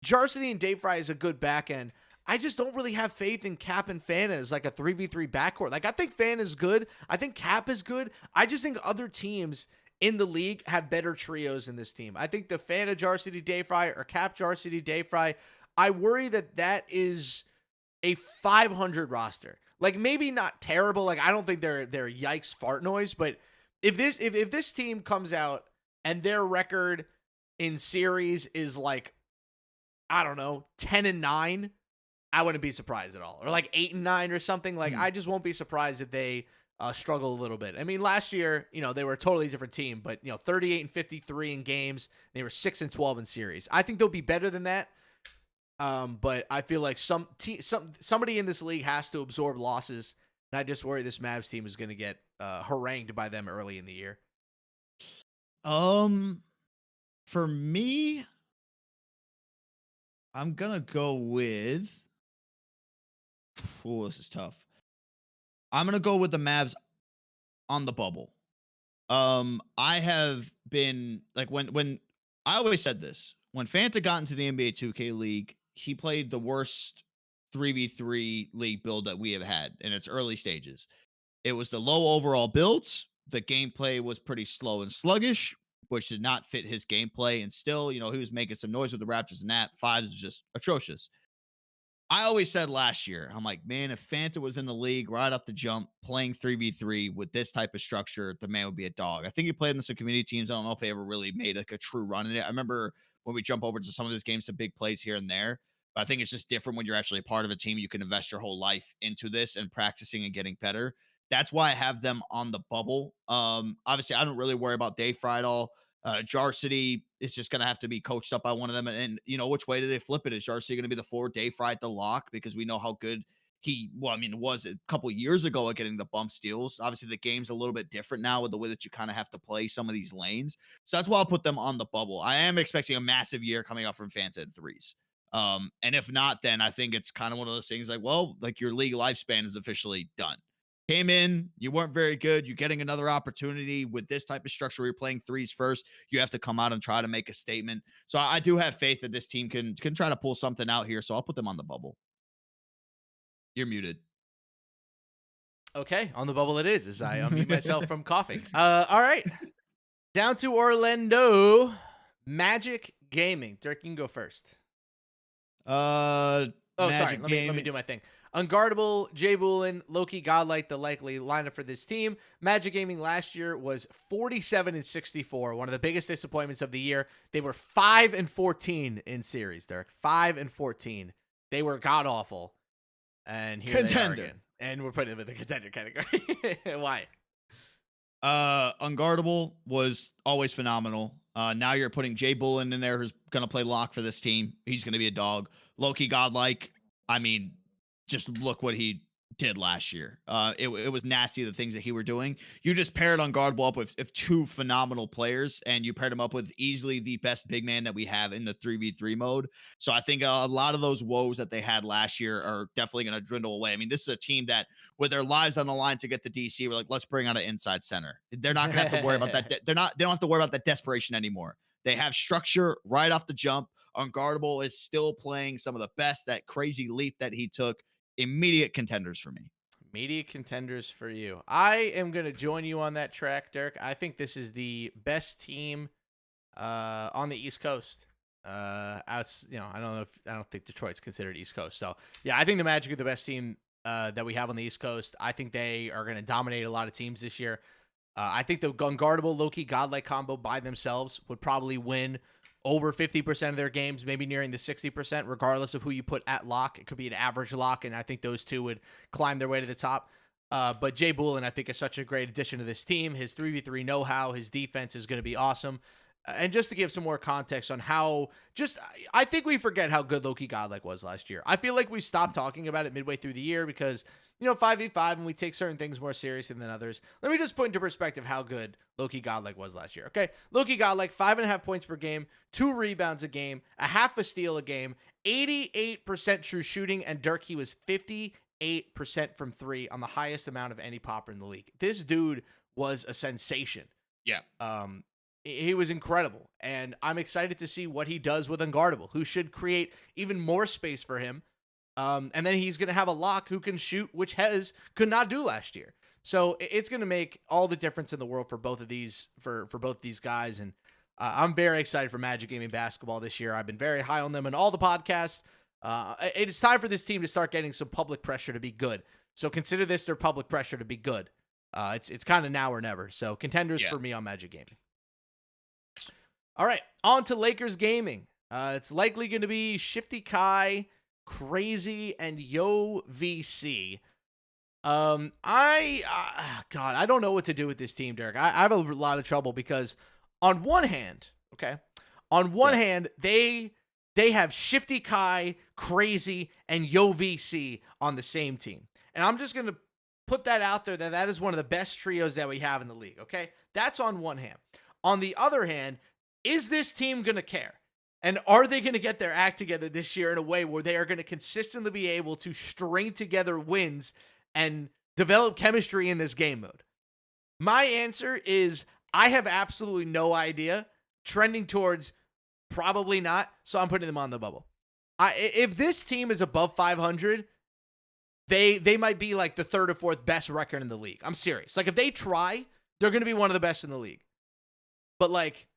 Jarsity and Dayfry is a good back end. I just don't really have faith in Cap and Fana as like a 3v3 backcourt. Like, I think Fana is good. I think Cap is good. I just think other teams in the league have better trios in this team. I think the Fana Jarsity Dayfry or Cap Jarsity Dayfry, I worry that is a 500 roster. Like, maybe not terrible. Like, I don't think they're yikes fart noise, but if this team comes out and their record in series is like, I don't know, 10-9, I wouldn't be surprised at all. Or like 8-9 or something. Like, I just won't be surprised if they struggle a little bit. I mean, last year, they were a totally different team, but 38 and 53 in games. They were 6 and 12 in series. I think they'll be better than that. But I feel like somebody in this league has to absorb losses, and I just worry this Mavs team is going to get harangued by them early in the year. For me, I'm gonna go with. Oh, this is tough. I'm gonna go with the Mavs on the bubble. I have been like when I always said this when Fanta got into the NBA 2K League, he played the worst 3v3 league build that we have had in its early stages. It was the low overall builds. The gameplay was pretty slow and sluggish, which did not fit his gameplay. And still, he was making some noise with the Raptors, and that fives is just atrocious. I always said last year, I'm like, man, if Fanta was in the league right off the jump playing 3v3 with this type of structure, the man would be a dog. I think he played in some community teams. I don't know if they ever really made like a true run in it. I remember when we jump over to some of those games, some big plays here and there. But I think it's just different when you're actually a part of a team. You can invest your whole life into this and practicing and getting better. That's why I have them on the bubble. Obviously, I don't really worry about Dayfry at all. Jarsity is just going to have to be coached up by one of them. And which way do they flip it? Is Jarsity going to be the forward, Dayfry at the lock? Because we know how good was a couple years ago at getting the bump steals. Obviously, the game's a little bit different now with the way that you kind of have to play some of these lanes. So that's why I'll put them on the bubble. I am expecting a massive year coming up from Fanta in threes. And if not, then I think it's kind of one of those things like your league lifespan is officially done. Came in, you weren't very good. You're getting another opportunity with this type of structure where you're playing threes first. You have to come out and try to make a statement. So I do have faith that this team can try to pull something out here. So I'll put them on the bubble. You're muted. Okay, on the bubble it is, as I unmute myself from coughing. All right. Down to Orlando. Magic Gaming. Dirk, you can go first. Sorry. Let me do my thing. Unguardable, Jay Boolin, Loki Godlight, the likely lineup for this team. Magic Gaming last year was 47 and 64, one of the biggest disappointments of the year. They were 5 and 14 in series, Dirk. 5 and 14. They were god awful. And here they are again. And we're putting them in the contender category. Why? Unguardable was always phenomenal. Now you're putting Jay Boolin in there, who's going to play lock for this team. He's going to be a dog. Loki Godlike, just look what he did last year. It was nasty, the things that he were doing. You just paired Unguardable up with two phenomenal players, and you paired him up with easily the best big man that we have in the 3v3 mode. So I think a lot of those woes that they had last year are definitely going to dwindle away. This is a team that, with their lives on the line to get the DC, we're like, let's bring out an inside center. They're not going to have to worry about that. They don't have to worry about that desperation anymore. They have structure right off the jump. Unguardable is still playing some of the best. That crazy leap that he took. Immediate contenders for me. Immediate contenders for you. I am going to join you on that track, Dirk. I think this is the best team on the East Coast. I don't think Detroit's considered East Coast. So yeah, I think the Magic are the best team that we have on the East Coast. I think they are going to dominate a lot of teams this year. I think the unguardable Loki godlike combo by themselves would probably win over 50% of their games, maybe nearing the 60%, regardless of who you put at lock. It could be an average lock, and I think those two would climb their way to the top. But Jay Boolin, I think, is such a great addition to this team. His 3v3 know-how, his defense is going to be awesome. And just to give some more context on I think we forget how good Loki Godlike was last year. I feel like we stopped talking about it midway through the year because, 5v5 and we take certain things more seriously than others. Let me just put into perspective how good Loki Godlike was last year. Okay. Loki Godlike, 5.5 points per game, 2 rebounds a game, a half a steal a game, 88% true shooting, and Dirk, he was 58% from 3 on the highest amount of any popper in the league. This dude was a sensation. Yeah. He was incredible, and I'm excited to see what he does with Unguardable, who should create even more space for him. And then he's going to have a lock who can shoot, which Hez could not do last year. So it's going to make all the difference in the world for both of these guys. And I'm very excited for Magic Gaming basketball this year. I've been very high on them in all the podcasts. It is time for this team to start getting some public pressure to be good. So consider this their public pressure to be good. It's kind of now or never. So contenders for me on Magic Gaming. All right, on to Lakers Gaming. It's likely going to be Shifty Kai, Crazy, and Yo VC. God, I don't know what to do with this team, Derek. I have a lot of trouble because on one hand, they have Shifty Kai, Crazy, and Yo VC on the same team. And I'm just going to put that out there that is one of the best trios that we have in the league, okay? That's on one hand. On the other hand, is this team going to care? And are they going to get their act together this year in a way where they are going to consistently be able to string together wins and develop chemistry in this game mode? My answer is I have absolutely no idea. Trending towards probably not, so I'm putting them on the bubble. If this team is above 500, they might be like the third or fourth best record in the league. I'm serious. Like if they try, they're going to be one of the best in the league. But like,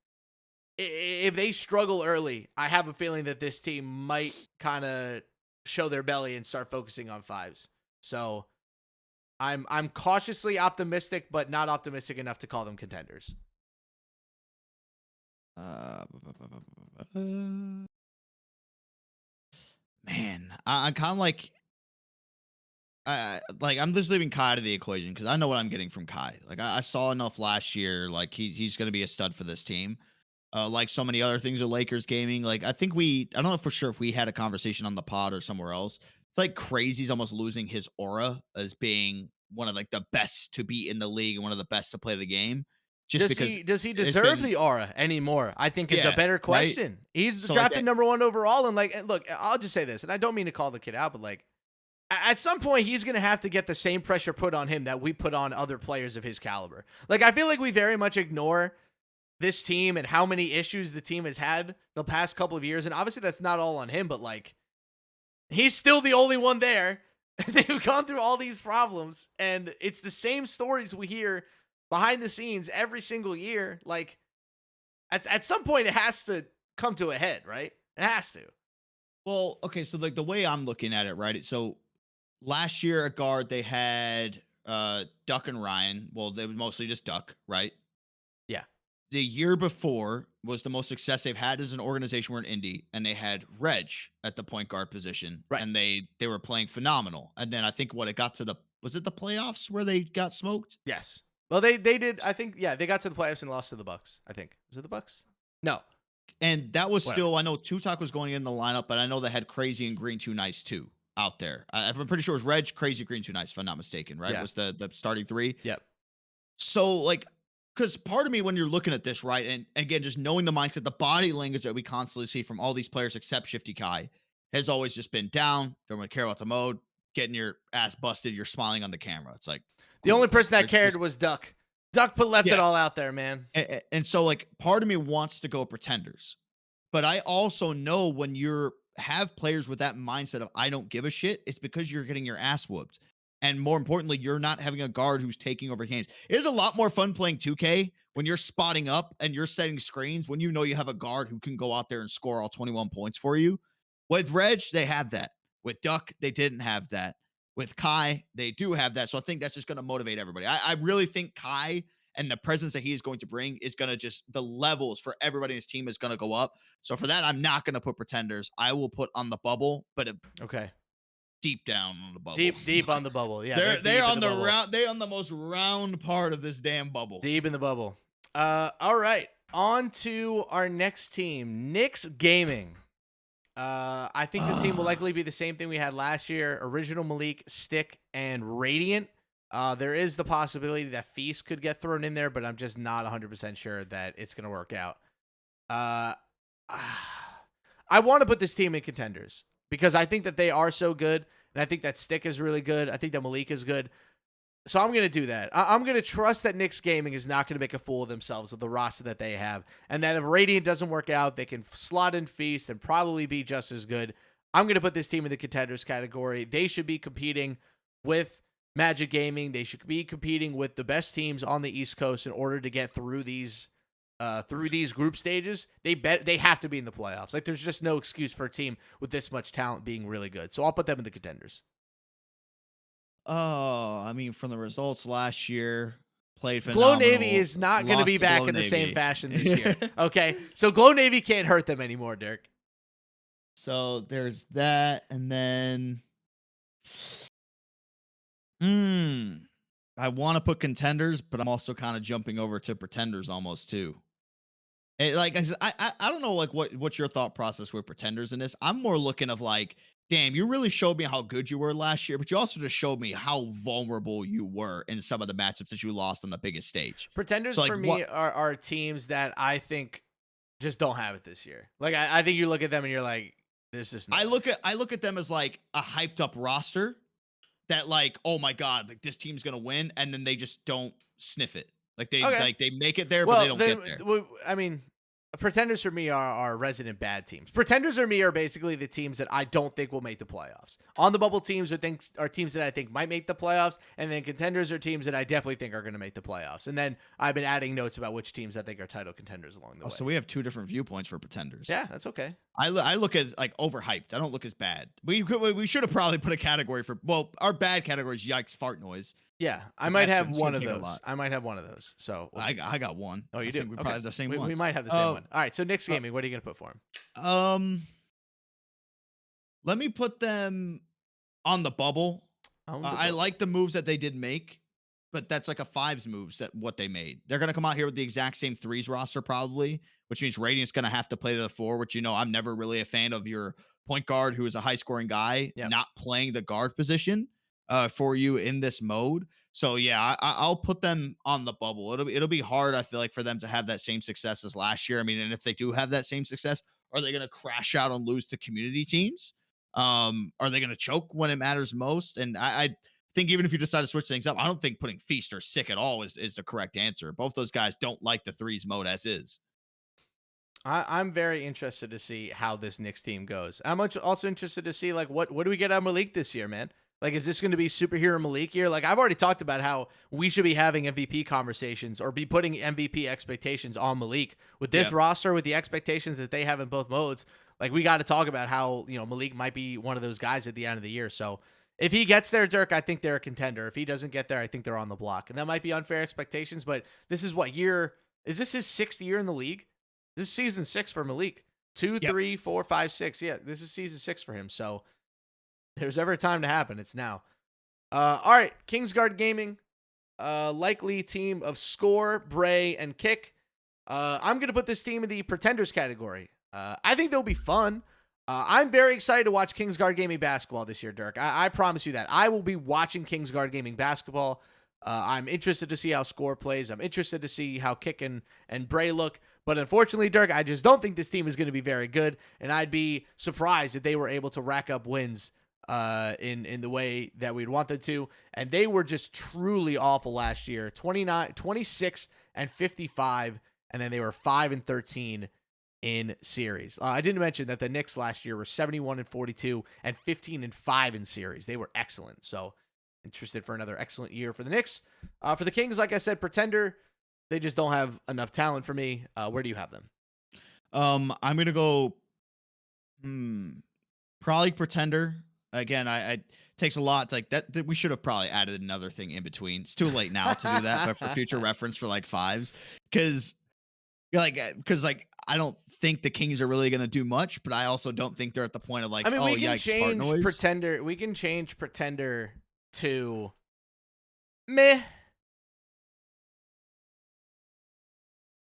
if they struggle early, I have a feeling that this team might kind of show their belly and start focusing on fives. So I'm cautiously optimistic, but not optimistic enough to call them contenders. Man, I'm kind of like I'm just leaving Kai out of the equation because I know what I'm getting from Kai. Like I saw enough last year. Like he's going to be a stud for this team. Like so many other things with Lakers Gaming. Like I don't know for sure if we had a conversation on the pod or somewhere else. It's like Crazy's almost losing his aura as being one of like the best to be in the league and one of the best to play the game. Just does he deserve the aura anymore? I think is a better question. Right? He's drafted number 1 overall, and like, look, I'll just say this, and I don't mean to call the kid out, but like, at some point he's going to have to get the same pressure put on him that we put on other players of his caliber. Like, I feel like we very much ignore this team and how many issues the team has had the past couple of years. And obviously that's not all on him, but like, he's still the only one there. They've gone through all these problems, and it's the same stories we hear behind the scenes every single year. Like, at some point it has to come to a head, right? It has to. Well, okay. So like the way I'm looking at it, right? So last year at guard, they had Duck and Ryan. Well, they were mostly just Duck, right? Yeah. The year before was the most success they've had as an organization. We're in Indy, and they had Reg at the point guard position, right? And they were playing phenomenal. And then I think it got to was it the playoffs where they got smoked? Yes. Well, they did. I think they got to the playoffs and lost to the Bucks. I think was it the Bucks? No. And that was still, I know Tutak was going in the lineup, but I know they had Crazy and Green Too Nice too out there. I'm pretty sure it was Reg, Crazy, Green Too Nice, if I'm not mistaken, right? Yeah. Was the starting 3? Yep. So like, because part of me when you're looking at this, right, and again, just knowing the mindset, the body language that we constantly see from all these players except Shifty Kai has always just been down, don't really care about the mode, getting your ass busted, you're smiling on the camera. It's like, the only person that cared was Duck. Duck left it all out there, man. And so like part of me wants to go pretenders, but I also know when have players with that mindset of I don't give a shit, it's because you're getting your ass whooped. And more importantly, you're not having a guard who's taking over games. It is a lot more fun playing 2K when you're spotting up and you're setting screens, when you know you have a guard who can go out there and score all 21 points for you. With Reg, they have that. With Duck, they didn't have that. With Kai, they do have that. So I think that's just going to motivate everybody. I really think Kai and the presence that he is going to bring is going to just, the levels for everybody in his team is going to go up. So for that, I'm not going to put Pretenders. I will put on the bubble, but okay, deep down on the bubble. Deep on the bubble. Yeah, they're on the round. They're on the most round part of this damn bubble. Deep in the bubble. All right, on to our next team, Knicks Gaming. I think the team will likely be the same thing we had last year: Original, Malik, Stick, and Radiant. There is the possibility that Feast could get thrown in there, but I'm just not 100% sure that it's going to work out. I want to put this team in contenders because I think that they are so good, and I think that Stick is really good. I think that Malik is good. So I'm going to do that. I'm going to trust that Knicks Gaming is not going to make a fool of themselves with the roster that they have, and that if Radiant doesn't work out, they can slot in Feast and probably be just as good. I'm going to put this team in the contenders category. They should be competing with Magic Gaming. They should be competing with the best teams on the East Coast in order to get through these group stages. They have to be in the playoffs. Like, there's just no excuse for a team with this much talent being really good. So I'll put them in the contenders. Oh, I mean, from the results last year, played Glow phenomenal. Navy is not going to be back in the same fashion this year. Okay, so Glow Navy can't hurt them anymore, Dirk. So there's that, and then, I want to put contenders, but I'm also kind of jumping over to pretenders almost too. Like I said, I don't know like what's your thought process with pretenders in this. I'm more looking of like, damn, you really showed me how good you were last year, but you also just showed me how vulnerable you were in some of the matchups that you lost on the biggest stage. Pretenders, so, like, for me are teams that I think just don't have it this year. Like I think you look at them and you're like, this is. I look at them as like a hyped up roster that like, oh my god, like this team's gonna win, and then they just don't sniff it. Like they make it there, but they don't get there. I mean, pretenders for me are resident bad teams. Pretenders for me are basically the teams that I don't think will make the playoffs. On the bubble teams are teams that I think might make the playoffs, and then contenders are teams that I definitely think are going to make the playoffs. And then I've been adding notes about which teams I think are title contenders along the way. So we have two different viewpoints for pretenders. Yeah, that's okay. I look at like overhyped. I don't look as bad. We should have probably put a category for, well, our bad category is yikes fart noise. Yeah, I might have one of those. I might have one of those. So I got one. Oh, you do? We probably have the same one. We might have the same one. All right. So Knicks Gaming, what are you gonna put for him? Let me put them on the bubble. I like the moves that they did make, but that's like a fives moves that what they made. They're gonna come out here with the exact same threes roster probably, which means Radiant's gonna have to play to the four. Which I'm never really a fan of your point guard who is a high scoring guy not playing the guard position for you in this mode. So yeah, I'll put them on the bubble. It'll be hard, I feel like, for them to have that same success as last year. I mean, and if they do have that same success, are they going to crash out and lose to community teams? Are they going to choke when it matters most? And I think even if you decide to switch things up, I don't think putting Feast or Sick at all is the correct answer. Both those guys don't like the threes mode as is. I'm very interested to see how this Knicks team goes. I'm also interested to see like what do we get out of Malik this year, man? Like, is this going to be superhero Malik year? Like, I've already talked about how we should be having MVP conversations or be putting MVP expectations on Malik. With this roster, with the expectations that they have in both modes, like, we got to talk about how, Malik might be one of those guys at the end of the year. So if he gets there, Dirk, I think they're a contender. If he doesn't get there, I think they're on the block. And that might be unfair expectations, but this is what year? Is this his 6th year in the league? This is season 6 for Malik. 2, 3, 4, 5, 6. Yeah, this is season 6 for him. So there's ever a time to happen, it's now. All right, Kingsguard Gaming, likely team of Score, Bray, and Kick. I'm going to put this team in the Pretenders category. I think they'll be fun. I'm very excited to watch Kingsguard Gaming basketball this year, Dirk. I promise you that. I will be watching Kingsguard Gaming basketball. I'm interested to see how Score plays. I'm interested to see how Kick and Bray look. But unfortunately, Dirk, I just don't think this team is going to be very good, and I'd be surprised if they were able to rack up wins in the way that we'd want them to. And they were just truly awful last year. 26 and 55, and then they were 5 and 13 in series. I didn't mention that the Knicks last year were 71 and 42 and 15 and 5 in series. They were excellent. So interested for another excellent year for the Knicks. For the Kings, like I said, pretender. They just don't have enough talent for me. Where do you have them? I'm gonna go. Probably pretender. Again, I takes a lot to, like that. We should have probably added another thing in between. It's too late now to do that, but for future reference for like fives, because like I don't think the Kings are really gonna do much, but I also don't think they're at the point of like, I mean, oh we can yikes, fart change noise. pretender. We can change pretender to meh.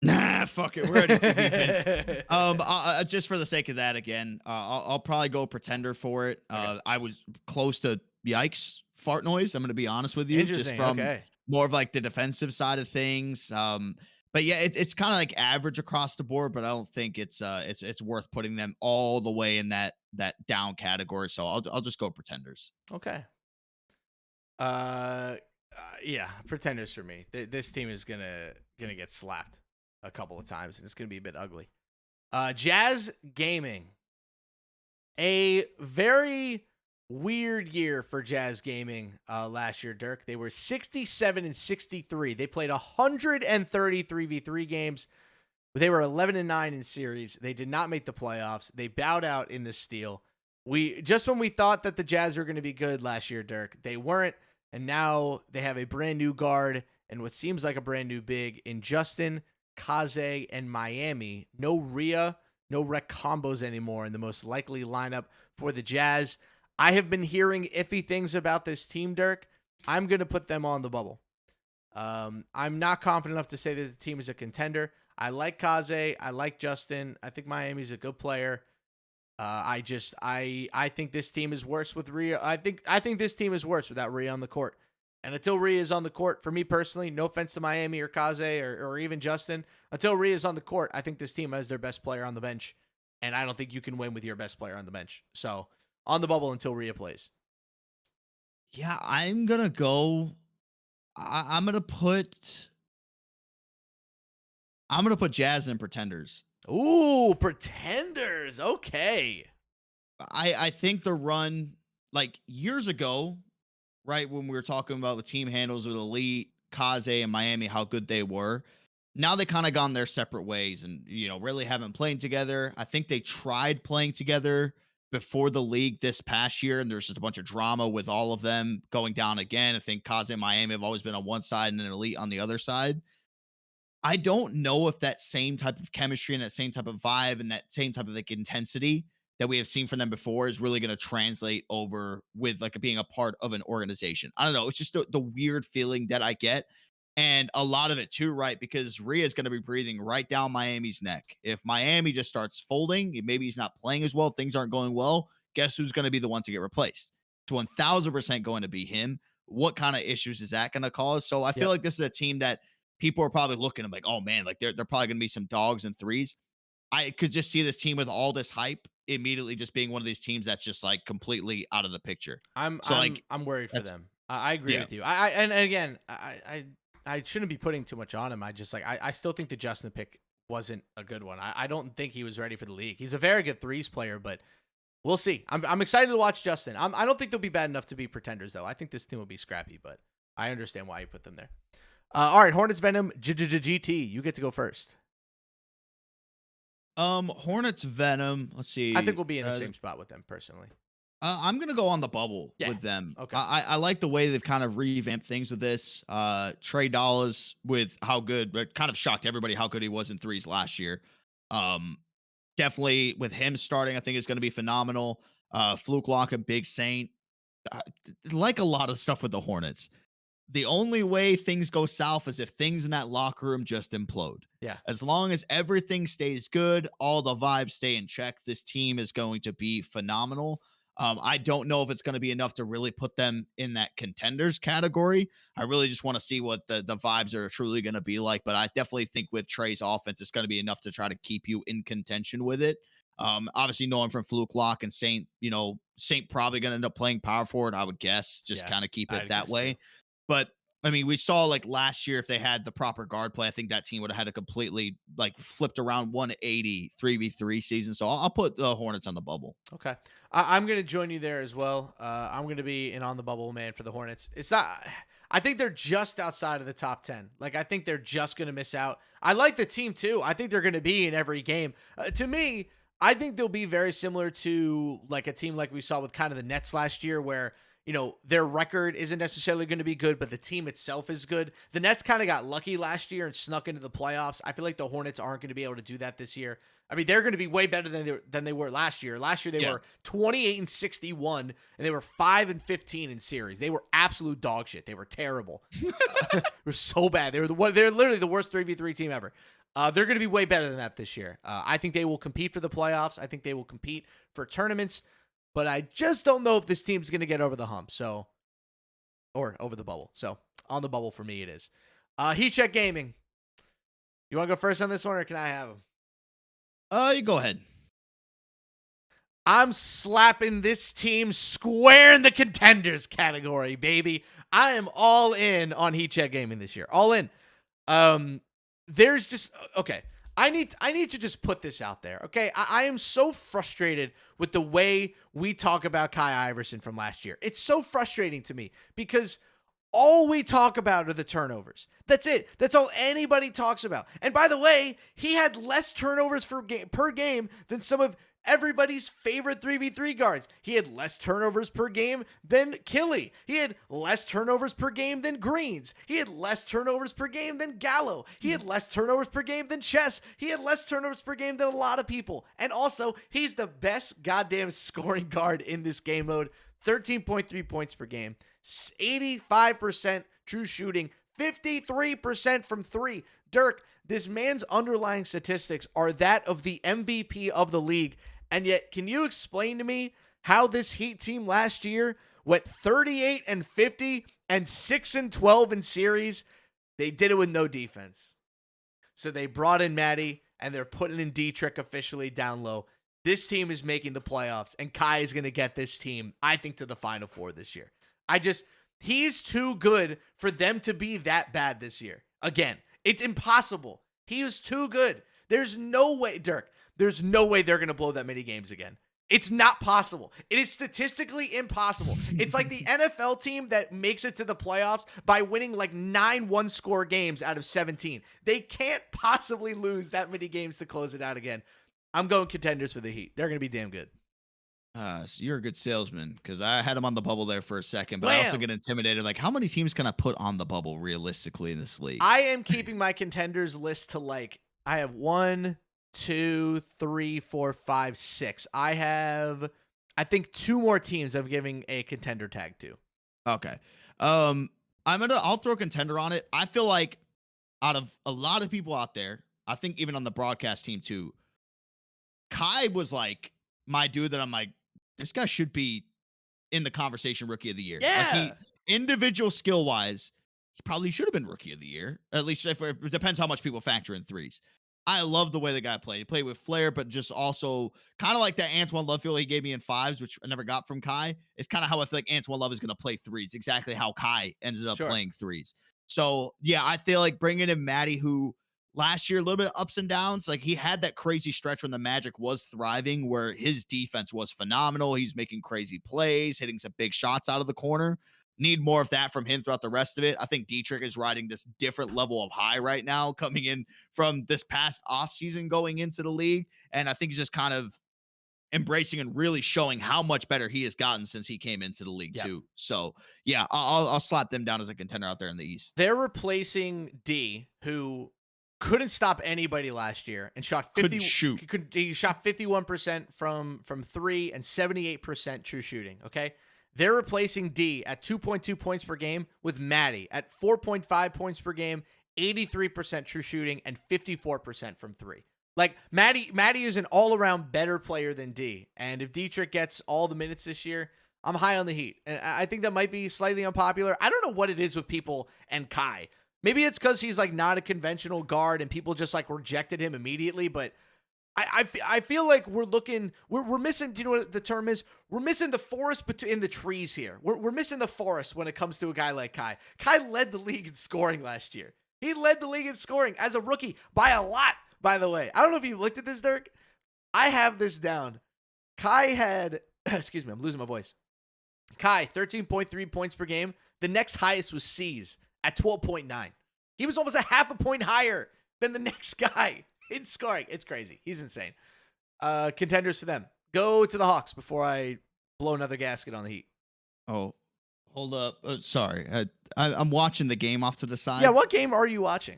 Nah, fuck it. We're already too deep in. Just for the sake of that, again, I'll probably go pretender for it. Okay. I was close to yikes fart noise. I'm gonna be honest with you, just Interesting. from Okay. more of like the defensive side of things. But yeah, it's kind of like average across the board, but I don't think it's worth putting them all the way in that down category. So I'll just go pretenders. Okay. Uh, yeah, pretenders for me. This team is gonna get slapped a couple of times, and it's gonna be a bit ugly. Jazz Gaming, a very weird year for Jazz Gaming last year. Dirk, they were 67-63. They played 133 v3 games. They were 11-9 in series. They did not make the playoffs. They bowed out in the Steal. When we thought that the Jazz were going to be good last year, Dirk, they weren't. And now they have a brand new guard and what seems like a brand new big in Justin, Kaze, and Miami. No Rhea, no rec combos anymore in the most likely lineup for the Jazz. I have been hearing iffy things about this team, Dirk. I'm going to put them on the bubble. I'm not confident enough to say that the team is a contender. I like Kaze. I like Justin. I think Miami's a good player. I think this team is worse with Rhea. I think this team is worse without Rhea on the court. And until Rhea is on the court, for me personally, no offense to Miami or Kaze or even Justin, until Rhea is on the court, I think this team has their best player on the bench. And I don't think you can win with your best player on the bench. So on the bubble until Rhea plays. Yeah, I'm gonna go. I'm gonna put. I'm gonna put Jazz and pretenders. Ooh, pretenders. Okay. I think the run like years ago, right when we were talking about the team handles with Elite, Kaze, and Miami, how good they were. Now they kind of gone their separate ways, and really haven't played together. I think they tried playing together before the league this past year, and there's just a bunch of drama with all of them going down again. I think Kaze and Miami have always been on one side and then Elite on the other side. I don't know if that same type of chemistry and that same type of vibe and that same type of like intensity that we have seen from them before is really going to translate over with like being a part of an organization. I don't know. It's just the weird feeling that I get. And a lot of it too, right? Because Rhea is going to be breathing right down Miami's neck. If Miami just starts folding, maybe he's not playing as well, things aren't going well. Guess who's going to be the one to get replaced? It's 1000% going to be him. What kind of issues is that going to cause? So I feel like this is a team that people are probably looking at like, oh man, like they're probably going to be some dogs and threes. I could just see this team with all this hype immediately just being one of these teams that's just like completely out of the picture. I'm worried for them. I agree with you. And again, I shouldn't be putting too much on him. I still think the Justin pick wasn't a good one. I don't think he was ready for the league. He's a very good threes player, but we'll see. I'm excited to watch Justin. I don't think they'll be bad enough to be pretenders though. I think this team will be scrappy, but I understand why you put them there. All right, Hornets Venom GT. You get to go first. Hornets Venom. Let's see. I think we'll be in the same spot with them personally. I'm gonna go on the bubble with them. Okay. I like the way they've kind of revamped things with this. Trey Dallas with how good, but kind of shocked everybody how good he was in threes last year. Definitely with him starting, I think it's gonna be phenomenal. Fluke Lock and Big Saint. Like a lot of stuff with the Hornets. The only way things go south is if things in that locker room just implode. Yeah. As long as everything stays good, all the vibes stay in check, this team is going to be phenomenal. I don't know if it's going to be enough to really put them in that contenders category. I really just want to see what the vibes are truly going to be like. But I definitely think with Trey's offense, it's going to be enough to try to keep you in contention with it. Obviously, knowing from Fluke Lock and Saint, Saint probably going to end up playing power forward, I would guess, just kind of keep it that way. Too. But I mean, we saw like last year, if they had the proper guard play, I think that team would have had a completely like flipped around 180 3v3 season. So I'll put the Hornets on the bubble. Okay. I'm going to join you there as well. I'm going to be an on the bubble man for the Hornets. It's not, I think they're just outside of the top 10. Like, I think they're just going to miss out. I like the team too. I think they're going to be in every game. To me, I think they'll be very similar to like a team like we saw with kind of the Nets last year, where, you know, their record isn't necessarily going to be good, but the team itself is good. The Nets kind of got lucky last year and snuck into the playoffs. I feel like the Hornets aren't going to be able to do that this year. I mean, they're going to be way better than they were last year. Last year they were 28-61, and they were 5-15 in series. They were absolute dog shit. They were terrible. They were so bad. They're literally the worst 3v3 team ever. They're going to be way better than that this year. I think they will compete for the playoffs. I think they will compete for tournaments, but I just don't know if this team's going to get over the hump. Or over the bubble. So on the bubble for me, it is. Heat Check Gaming. You want to go first on this one, or can I have him? You go ahead. I'm slapping this team square in the contenders category, baby. I am all in on Heat Check Gaming this year. All in. There's just okay. I need to just put this out there. Okay. I am so frustrated with the way we talk about Kai Iverson from last year. It's so frustrating to me because all we talk about are the turnovers. That's it. That's all anybody talks about. And by the way, he had less turnovers per game than some of everybody's favorite 3v3 guards. He had less turnovers per game than Killy. He had less turnovers per game than Greens. He had less turnovers per game than Gallo. He had less turnovers per game than Chess. He had less turnovers per game than a lot of people. And also, he's the best goddamn scoring guard in this game mode. 13.3 points per game. 85% true shooting, 53% from three. Dirk, this man's underlying statistics are that of the MVP of the league. And yet, can you explain to me how this Heat team last year went 38-50 and 6-12 in series? They did it with no defense. So they brought in Matty, and they're putting in Dietrich officially down low. This team is making the playoffs, and Kai is going to get this team, I think, to the Final Four this year. He's too good for them to be that bad this year. Again, it's impossible. He is too good. There's no way, Dirk, there's no way they're going to blow that many games again. It's not possible. It is statistically impossible. It's like the NFL team that makes it to the playoffs by winning like 9 one-score games out of 17. They can't possibly lose that many games to close it out again. I'm going contenders for the Heat. They're going to be damn good. So you're a good salesman, because I had him on the bubble there for a second, but I also get intimidated. Like, how many teams can I put on the bubble realistically in this league? I am keeping my contenders list to like, I have 1, 2, 3, 4, 5, 6. I have, I think 2 more teams I'm giving a contender tag to. Okay. I'll throw contender on it. I feel like out of a lot of people out there, I think even on the broadcast team too, Kai was like my dude that I'm like, this guy should be in the conversation rookie of the year. Yeah. Like, individual skill wise, he probably should have been rookie of the year. At least if it depends how much people factor in threes. I love the way the guy played. He played with flair, but just also kind of like that Antoine Love feel he gave me in fives, which I never got from Kai. It's kind of how I feel like Antoine Love is going to play threes. Exactly how Kai ended up playing threes. So yeah, I feel like bringing in Matty, who last year, a little bit of ups and downs. Like, he had that crazy stretch when the Magic was thriving, where his defense was phenomenal. He's making crazy plays, hitting some big shots out of the corner. Need more of that from him throughout the rest of it. I think Dietrich is riding this different level of high right now, coming in from this past offseason going into the league. And I think he's just kind of embracing and really showing how much better he has gotten since he came into the league too. So yeah, I'll slap them down as a contender out there in the East. They're replacing D, who couldn't stop anybody last year and shot 50. He shot 51% from 3 and 78% true shooting. Okay. They're replacing D at 2.2 points per game with Matty at 4.5 points per game, 83% true shooting, and 54% from 3. Like, Matty is an all-around better player than D. And if Dietrich gets all the minutes this year, I'm high on the Heat. And I think that might be slightly unpopular. I don't know what it is with people and Kai. Maybe it's because he's like not a conventional guard and people just like rejected him immediately. But I feel like we're missing, do you know what the term is? We're missing the forest in the trees here. We're missing the forest when it comes to a guy like Kai. Kai led the league in scoring last year. He led the league in scoring as a rookie by a lot, by the way. I don't know if you looked at this, Dirk. I have this down. Kai had, excuse me, I'm losing my voice. Kai, 13.3 points per game, The next highest was C's at 12.9. He was almost a half a point higher than the next guy in scoring. It's crazy. He's insane. Contenders for them. Go to the Hawks before I blow another gasket on the Heat. Oh, hold up. Sorry. I'm watching the game off to the side. Yeah, what game are you watching?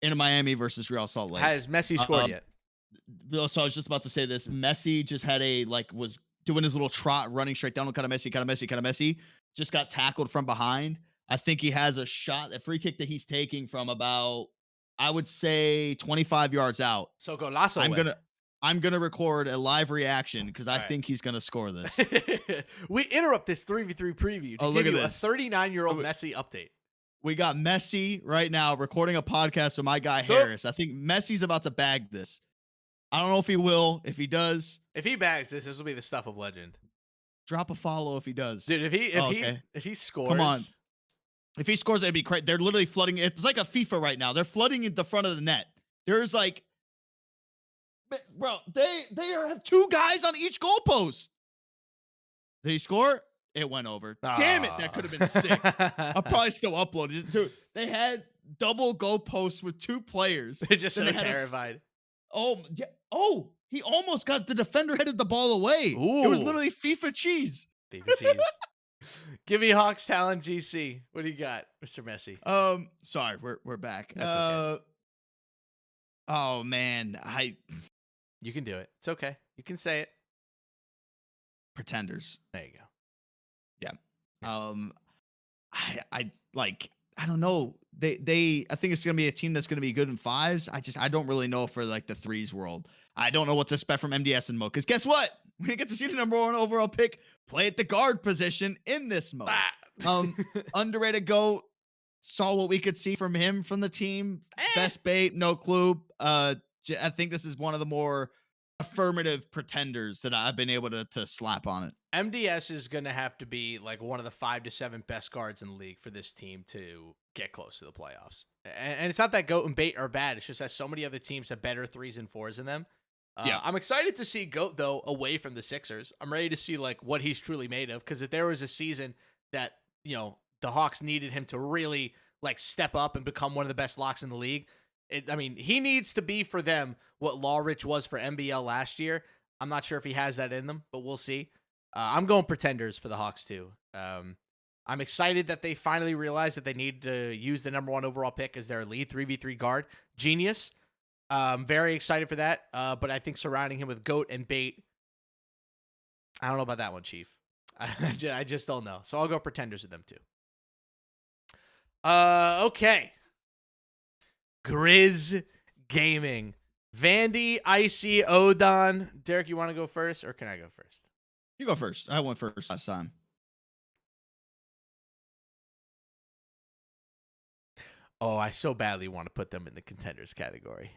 In Miami versus Real Salt Lake. Has Messi scored yet? So I was just about to say this. Messi just had was doing his little trot, running straight down. Kind of Messi. Just got tackled from behind. I think he has a shot, a free kick that he's taking from about, I would say, 25 yards out. So golazo. I'm gonna record a live reaction because I think he's gonna score this. We interrupt this 3v3 preview to give you a 39-year-old Messi update. We got Messi right now recording a podcast with my guy Harris. I think Messi's about to bag this. I don't know if he will. If he does, if he bags this will be the stuff of legend. Drop a follow if he does, dude. If he scores, come on. If he scores, it'd be great. They're literally flooding. It's like a FIFA right now. They're flooding in the front of the net. There's like, bro, they have two guys on each goalpost. Did he score? It went over. Damn it, that could have been sick. I'll probably still upload it. Dude, they had double goalposts with two players. They're just so terrified. Yeah. Oh, he almost got the defender headed the ball away. Ooh. It was literally FIFA cheese. FIFA cheese. Give me Hawks Talent GC. What do you got, Mr. Messi? Sorry, we're back. That's okay. Oh man, you can do it. It's okay. You can say it. Pretenders. There you go. Yeah. I don't know. I think it's gonna be a team that's gonna be good in fives. I don't really know for like the threes world. I don't know what to expect from MDS and Mo. Because guess what? We get to see the #1 overall pick play at the guard position in this mode. Underrated GOAT. Saw what we could see from him from the team. Best bait, no clue. I think this is one of the more affirmative pretenders that I've been able to slap on it. MDS is going to have to be like one of the 5 to 7 best guards in the league for this team to get close to the playoffs. And it's not that GOAT and bait are bad. It's just that so many other teams have better 3s and 4s than them. I'm excited to see GOAT, though, away from the Sixers. I'm ready to see like what he's truly made of, because if there was a season that, you know, the Hawks needed him to really like step up and become one of the best locks in the league, he needs to be for them what Lawrich was for NBL last year. I'm not sure if he has that in them, but we'll see. I'm going pretenders for the Hawks too. I'm excited that they finally realized that they need to use the #1 overall pick as their lead 3v3 guard. Genius. Very excited for that. But I think surrounding him with GOAT and bait, I don't know about that one, Chief. I just don't know. So I'll go pretenders with them too. Okay. Grizz Gaming. Vandy, Icy, Odon. Derek, you want to go first or can I go first? You go first. I went first last time. Oh, I so badly want to put them in the contenders category.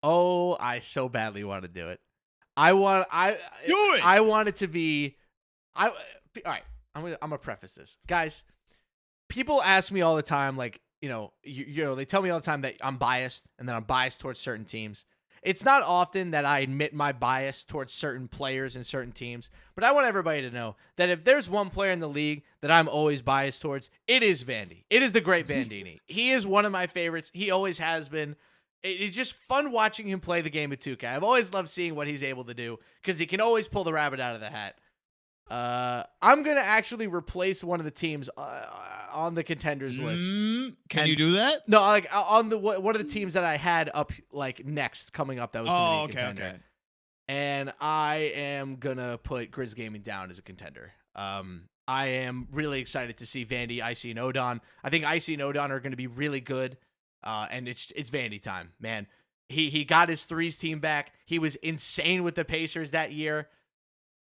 Oh, I so badly want to do it. I want it to be. All right. I'm gonna preface this, guys. People ask me all the time, like, you know, they tell me all the time that I'm biased and that I'm biased towards certain teams. It's not often that I admit my bias towards certain players and certain teams, but I want everybody to know that if there's one player in the league that I'm always biased towards, it is Vandy. It is the great Bandini. He is one of my favorites. He always has been. It's just fun watching him play the game of 2K. I've always loved seeing what he's able to do because he can always pull the rabbit out of the hat. I'm going to actually replace one of the teams on the contenders list. Can you do that? No, like on the one of the teams that I had up like next coming up that was going to be a contender. Okay. And I am going to put Grizz Gaming down as a contender. I am really excited to see Vandy, Icy, and Odon. I think Icy and Odon are going to be really good. And it's Vandy time, man. He got his threes team back. He was insane with the Pacers that year.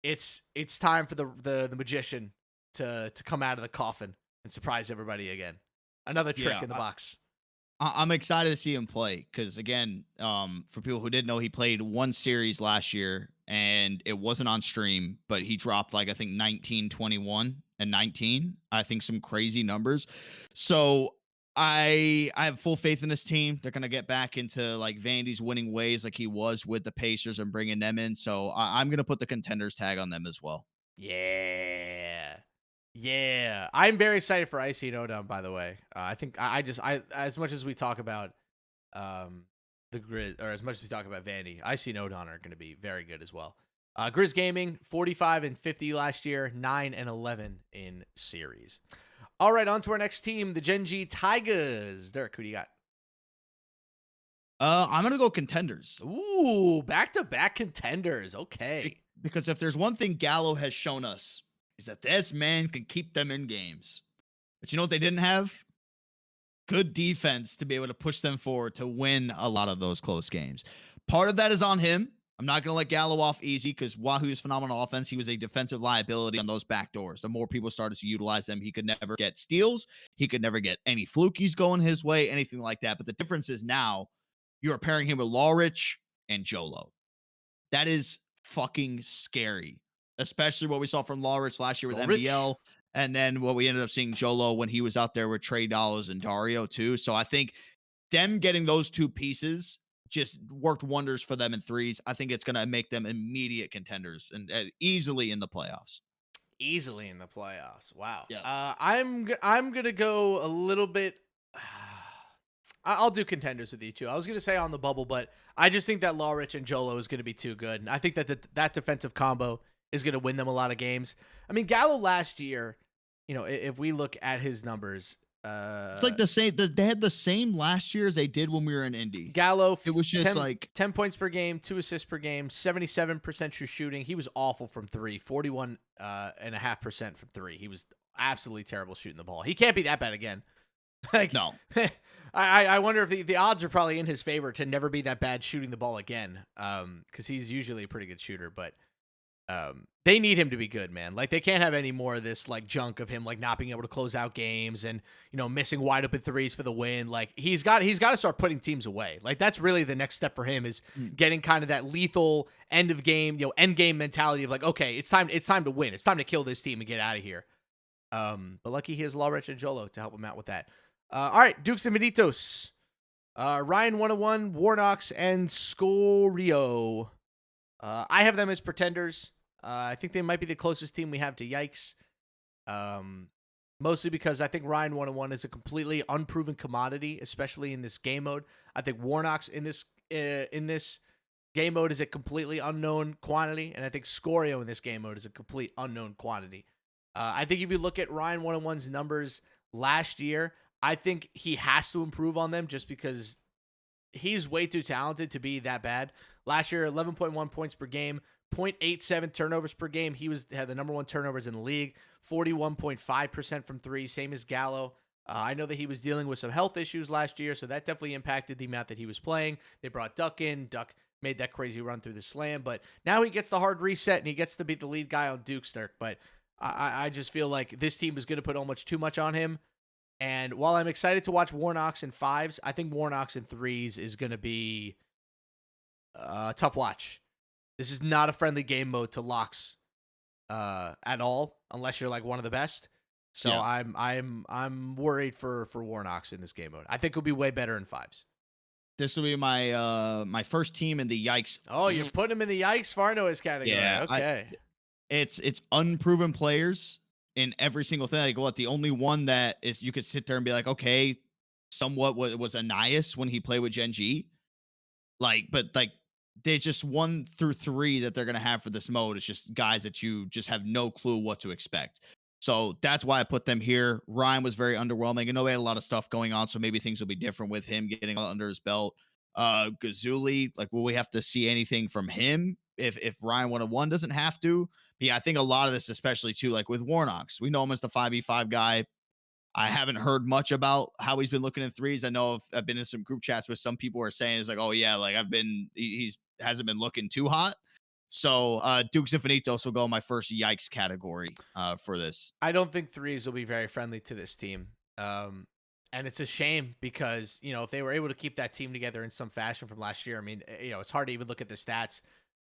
It's time for the magician to come out of the coffin and surprise everybody again. Another trick in the box. I'm excited to see him play because, again, for people who didn't know, he played one series last year and it wasn't on stream, but he dropped like, I think 19, 21, and 19. I think some crazy numbers. So I have full faith in this team. They're going to get back into like Vandy's winning ways like he was with the Pacers and bringing them in. So I'm going to put the contenders tag on them as well. Yeah. I'm very excited for Icy and Odom, by the way. I think I as much as we talk about the Grizz, or as much as we talk about Vandy, Icy and Odom are going to be very good as well. Grizz Gaming, 45 and 50 last year, 9 and 11 in series. All right, on to our next team, the Gen G Tigers. Dirk, who do you got? I'm gonna go contenders. Ooh, back-to-back contenders. Okay. Because if there's one thing Gallo has shown us, is that this man can keep them in games. But you know what they didn't have? Good defense to be able to push them forward to win a lot of those close games. Part of that is on him. I'm not going to let Gallo off easy because while he was phenomenal offense, he was a defensive liability on those back doors. The more people started to utilize them, he could never get steals. He could never get any flukies going his way, anything like that. But the difference is now you're pairing him with Lawrich and Jolo. That is fucking scary, especially what we saw from Lawrich last year with MBL. And then what we ended up seeing Jolo when he was out there with Trey Dollars and Dario too. So I think them getting those two pieces just worked wonders for them in threes. I think it's going to make them immediate contenders and easily in the playoffs. Easily in the playoffs. Wow. Yeah. I'm going to go a little bit. I'll do contenders with you too. I was going to say on the bubble, but I just think that Lawrich and Jolo is going to be too good. And I think that that defensive combo is going to win them a lot of games. I mean, Gallo last year, if we look at his numbers, it's like the same. They had the same last year as they did when we were in Indy. Gallo, it was just 10 points per game, 2 assists per game, 77% true shooting. He was awful from three, 41.5% from three. He was absolutely terrible shooting the ball. He can't be that bad again. No. I wonder if the odds are probably in his favor to never be that bad shooting the ball again. Because he's usually a pretty good shooter, but they need him to be good, man. Like, they can't have any more of this junk of him not being able to close out games and missing wide open threes for the win. Like, he's got to start putting teams away. Like, that's really the next step for him, is getting kind of that lethal end of game, end game mentality of okay, it's time to win. It's time to kill this team and get out of here. But lucky he has Lawrich and Jolo to help him out with that. All right, Dukes and Vanitos. Ryan 101, Warnox, and Scorio. I have them as pretenders. I think they might be the closest team we have to Yikes. Mostly because I think Ryan 101 is a completely unproven commodity, especially in this game mode. I think Warnox in this game mode is a completely unknown quantity, and I think Scorio in this game mode is a complete unknown quantity. I think if you look at Ryan 101's numbers last year, I think he has to improve on them just because he's way too talented to be that bad. Last year, 11.1 points per game, 0.87 turnovers per game. He had the number one turnovers in the league, 41.5% from three, same as Gallo. I know that he was dealing with some health issues last year, so that definitely impacted the amount that he was playing. They brought Duck in. Duck made that crazy run through the slam, but now he gets the hard reset and he gets to be the lead guy on Duke's Dirk. But I just feel like this team is going to put almost too much on him. And while I'm excited to watch Warnox in fives, I think Warnox in threes is going to be a tough watch. This is not a friendly game mode to locks at all, unless you're one of the best. So yeah. I'm worried for Warnox in this game mode. I think it'll be way better in fives. This will be my my first team in the Yikes. Oh, you're putting him in the Yikes Farnois category. Yeah, okay. It's unproven players in every single thing. The only one that is you could sit there and be like, okay, somewhat was Anais when he played with Gen G. But they just 1 through 3 that they're gonna have for this mode. It's just guys that you just have no clue what to expect. So that's why I put them here. Ryan was very underwhelming. I know he had a lot of stuff going on, so maybe things will be different with him getting under his belt. Gazuli, will we have to see anything from him if Ryan 101 doesn't have to? But yeah, I think a lot of this, especially too, with Warnox, we know him as the 5v5 guy. I haven't heard much about how he's been looking in threes. I know I've been in some group chats with some people who are saying it's oh yeah, he's hasn't been looking too hot. So Dukes Infinitos will go in my first Yikes category for this. I don't think threes will be very friendly to this team. And it's a shame because, if they were able to keep that team together in some fashion from last year, I mean, it's hard to even look at the stats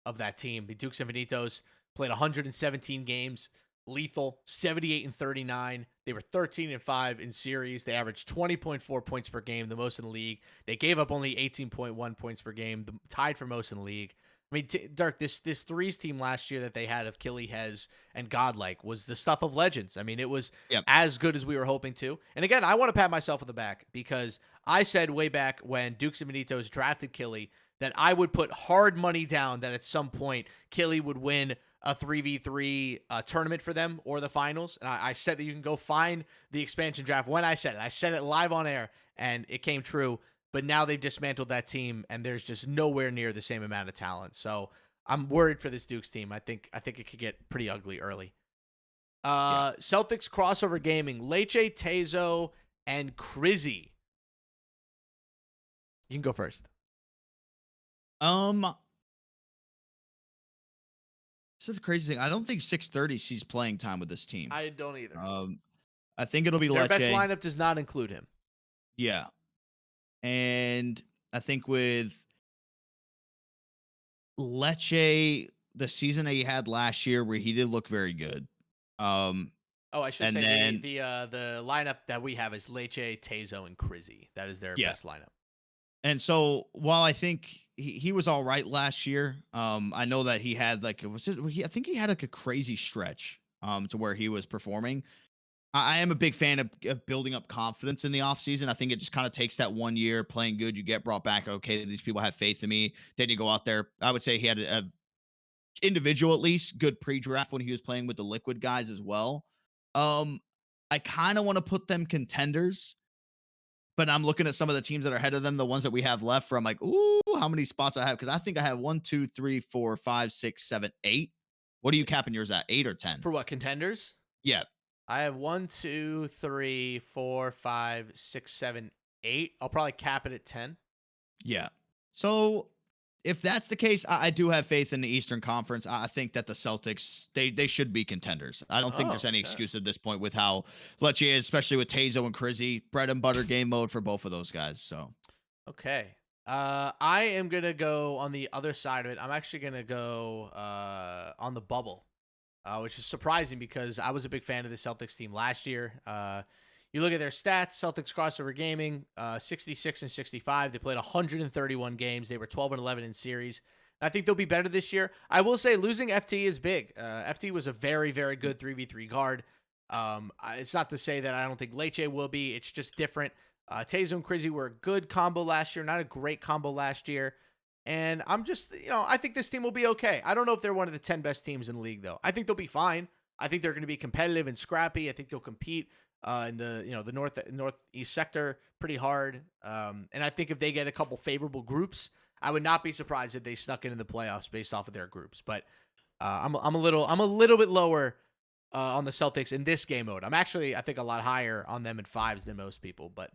of that team. The Dukes Infinitos played 117 games, lethal, 78 and 39. They were 13 and 5 in series. They averaged 20.4 points per game, the most in the league. They gave up only 18.1 points per game, tied for most in the league. I mean, Dirk, this threes team last year that they had of Killy, Hez, and Godlike was the stuff of legends. I mean, it was Yep. as good as we were hoping to. And again, I want to pat myself on the back because I said way back when Dukes and Benitos drafted Killy that I would put hard money down that at some point Killy would win a 3v3 tournament for them or the finals. And I said that you can go find the expansion draft when I said it live on air, and it came true. But now they've dismantled that team, and there's just nowhere near the same amount of talent. So I'm worried for this Dukes team. I think it could get pretty ugly early. Celtics crossover gaming, Leche, Tezo, and Crizzy. You can go first. This is the crazy thing. I don't think 630 sees playing time with this team. I don't either. I think it'll be Their Leche. best lineup does not include him. Yeah. And I think with Leche, the season that he had last year where he did look very good. I should say the lineup that we have is Leche, Tezo, and Crizzy. That is their best lineup. And so while I think he was all right last year, I know that he had I think he had like a crazy stretch to where he was performing. I am a big fan of building up confidence in the offseason. I think it just kind of takes that 1 year playing good. You get brought back. Okay, these people have faith in me. Then you go out there. I would say he had a individual, at least, good pre-draft when he was playing with the liquid guys as well. I kind of want to put them contenders, but I'm looking at some of the teams that are ahead of them, the ones that we have left, where I'm like, ooh, how many spots I have? Because I think I have 1, 2, 3, 4, 5, 6, 7, 8. What are you capping yours at? 8 or 10? For what, contenders? Yeah. I have 1, 2, 3, 4, 5, 6, 7, 8. I'll probably cap it at 10. Yeah. So if that's the case, I do have faith in the Eastern Conference. I think that the Celtics, they should be contenders. I don't think there's any excuse at this point with how Leche is, especially with Tezo and Crizzy. Bread and butter game mode for both of those guys. So, okay. I am going to go on the other side of it. I'm actually going to go on the bubble. Which is surprising because I was a big fan of the Celtics team last year. You look at their stats, Celtics crossover gaming, 66 and 65. They played 131 games. They were 12 and 11 in series. I think they'll be better this year. I will say losing FT is big. FT was a very, very good 3v3 guard. It's not to say that I don't think Leche will be. It's just different. Tezo and Crizzy were a good combo last year, not a great combo last year. And I'm just, I think this team will be okay. I don't know if they're one of the 10 best teams in the league, though. I think they'll be fine. I think they're going to be competitive and scrappy. I think they'll compete in the northeast sector pretty hard. And I think if they get a couple favorable groups, I would not be surprised if they snuck into the playoffs based off of their groups. But I'm a little bit lower on the Celtics in this game mode. I'm actually, I think, a lot higher on them in 5s than most people. But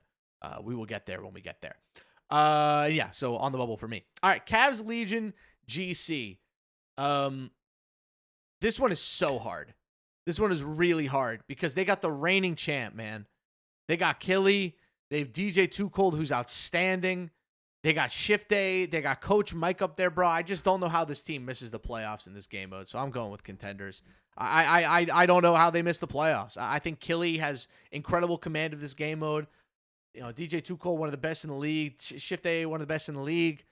we will get there when we get there. So on the bubble for me. All right, Cavs Legion GC. This one is so hard. This one is really hard because they got the reigning champ, man. They got Killy. They have DJ Too Cold, who's outstanding. They got Shift Day. They got Coach Mike up there, bro. I just don't know how this team misses the playoffs in this game mode, so I'm going with contenders. I don't know how they miss the playoffs. I think Killy has incredible command of this game mode. DJ Too Cold, one of the best in the league. Shift A, one of the best in the league.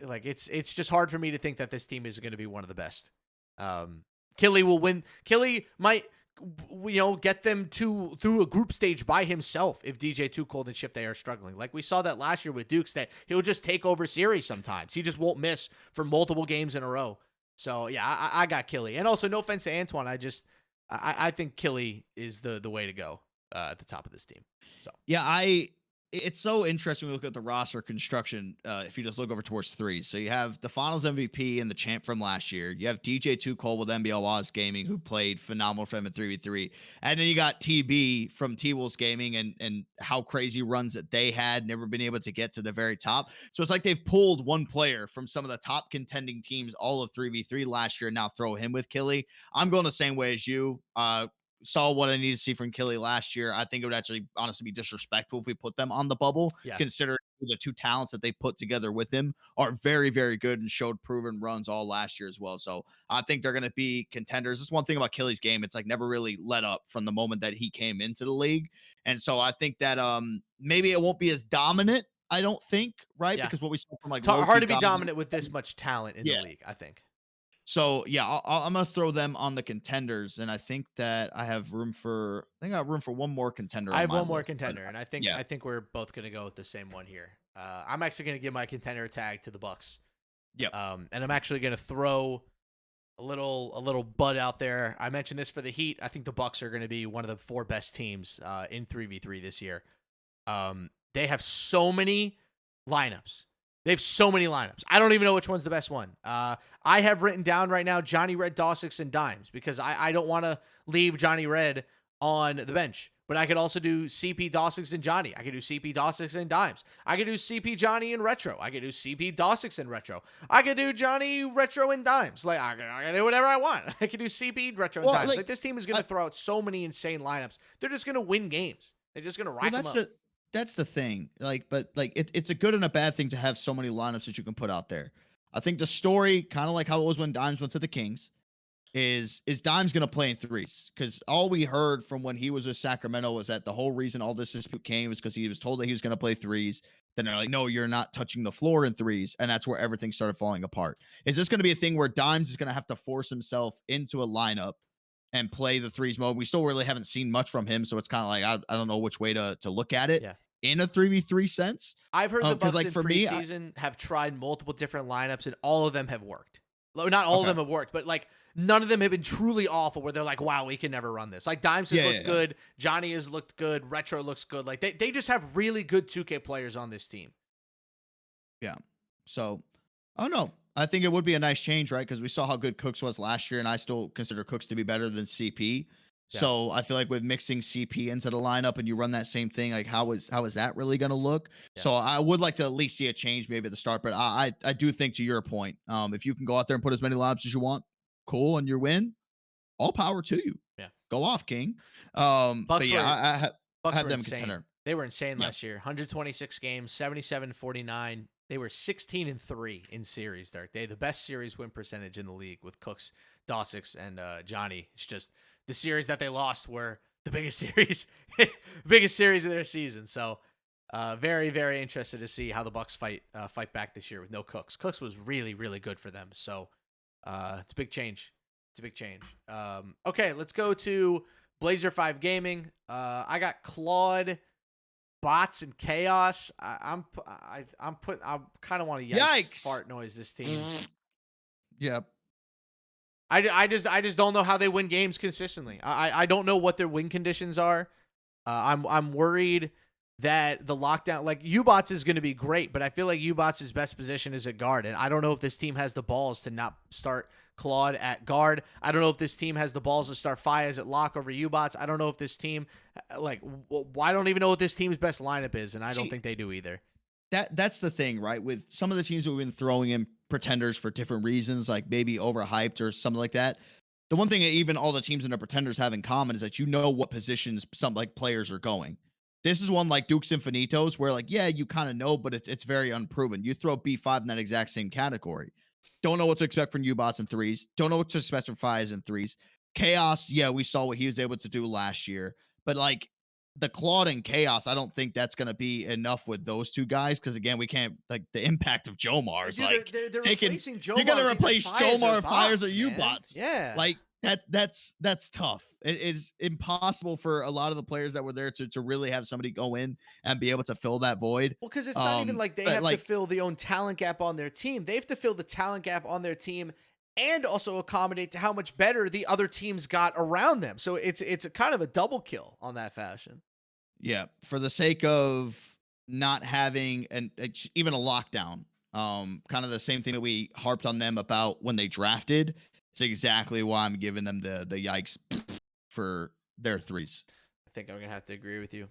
It's just hard for me to think that this team is going to be one of the best. Killy will win. Killy might, get them through a group stage by himself if DJ Too Cold and Shift A are struggling. Like we saw that last year with Dukes, that he'll just take over series sometimes. He just won't miss for multiple games in a row. So yeah, I got Killy. And also, no offense to Antoine, I think Killy is the way to go at the top of this team. So yeah, it's so interesting when we look at the roster construction. If you just look over towards 3, so you have the Finals MVP and the champ from last year. You have DJ Too Cold with NBL Waz Gaming, who played phenomenal for him at 3v3, and then you got TB from T-Wolves Gaming and how crazy runs that they had, never been able to get to the very top. So it's like they've pulled one player from some of the top contending teams all of 3v3 last year, and now throw him with Killy. I'm going the same way as you. Saw what I need to see from Killy last year. I think it would actually honestly be disrespectful if we put them on the bubble, considering the 2 talents that they put together with him are very, very good and showed proven runs all last year as well. So I think they're going to be contenders. That's one thing about Killy's game. It's like never really let up from the moment that he came into the league. And so I think that maybe it won't be as dominant I don't think, right? Yeah. Because what we saw from like It's Loki, hard to be Goblin, dominant with this much talent in the yeah. league, I think. So yeah, I'm gonna throw them on the contenders, and I think that I have room for. I think I have room for one more contender I on have my one more list. But contender, and yeah, I think we're both gonna go with the same one here. I'm actually gonna give my contender tag to the Bucks. yep. And I'm actually gonna throw a little bud out there. I mentioned this for the Heat. I think the Bucks are gonna be one of the 4 best teams in 3v3 this year. They have so many lineups. They have so many lineups. I don't even know which one's the best one. I have written down right now Johnny Red, Dawsix, and Dimes because I don't want to leave Johnny Red on the bench. But I could also do CP, Dawsix, and Johnny. I could do CP, Dawsix, and Dimes. I could do CP, Johnny, and Retro. I could do CP, Dawsix, and Retro. I could do Johnny, Retro, and Dimes. Like, I can do whatever I want. I could do CP, Retro, and Dimes. Like, this team is going to throw out so many insane lineups. They're just going to win games. They're just going to rack them up. That's the thing. Like, but like it's a good and a bad thing to have so many lineups that you can put out there. I think the story, kind of like how it was when Dimes went to the Kings, is Dimes going to play in threes? Because all we heard from when he was with Sacramento was that the whole reason all this dispute came was because he was told that he was going to play threes. Then they're like, no, you're not touching the floor in threes. And that's where everything started falling apart. Is this going to be a thing where Dimes is going to have to force himself into a lineup and play the threes mode? We still really haven't seen much from him. So it's kind of like, I don't know which way to look at it. Yeah. In a 3v3 sense. I've heard the Bucks like, in preseason have tried multiple different lineups, and all of them have worked. Not all of them have worked, but like none of them have been truly awful where they're like, wow, we can never run this. Like Dimes has looked good. Johnny has looked good. Retro looks good. Like they just have really good 2K players on this team. Yeah. So, I don't know. I think it would be a nice change, right? Because we saw how good Cooks was last year, and I still consider Cooks to be better than CP. Yeah. So I feel like with mixing CP into the lineup and you run that same thing, like how is that really going to look? Yeah. So I would like to at least see a change maybe at the start, but I do think, to your point, if you can go out there and put as many lineups as you want, cool, and you win, all power to you. Yeah, go off, King. Bucks but yeah, I have them insane. contender. They were insane last year. 126 games, 77-49. They were 16-3 in series, Dirk. They had the best series win percentage in the league with Cooks, Dawsix, and Johnny. It's just the series that they lost were the biggest series of their season. So very, very interested to see how the Bucks fight back this year with no Cooks. Cooks was really, really good for them. So it's a big change. Okay, let's go to Blazer 5 Gaming. I got Claude, Bots, and Chaos. I kind of want to yikes fart noise this team. Yep. I just don't know how they win games consistently. I don't know what their win conditions are. I'm worried that the lockdown, like U-Bots is going to be great, but I feel like U-Bots' best position is at guard, and I don't know if this team has the balls to not start Claude at guard. I don't know if this team has the balls to start Fayez at lock over U-Bots. I don't know if this team, I don't even know what this team's best lineup is, and I don't think they do either. That's the thing, right? With some of the teams that we've been throwing in pretenders for different reasons, like maybe overhyped or something like that. The one thing that even all the teams in the pretenders have in common is that you know what positions some like players are going. This is one like Dukes Infinitos where like, yeah, you kind of know, but it's very unproven. You throw B5 in that exact same category. Don't know what to expect from U-Bots in threes. Don't know what to expect from Fayez in threes. Chaos, yeah, we saw what he was able to do last year. But like the Claude and Chaos, I don't think that's going to be enough with those two guys. Because again, we can't, like the impact of Jomar is like they're replacing Jomar. You're going to replace Jomar and Fayez or U-Bots. Yeah. Like that's tough. It is impossible for a lot of the players that were there to really have somebody go in and be able to fill that void. Well, because it's not even like they have to fill the own talent gap on their team. They have to fill the talent gap on their team and also accommodate to how much better the other teams got around them. So it's a kind of a double kill on that fashion. Yeah, for the sake of not having even a lockdown, kind of the same thing that we harped on them about when they drafted. It's exactly why I'm giving them the yikes for their threes. I think I'm going to have to agree with you.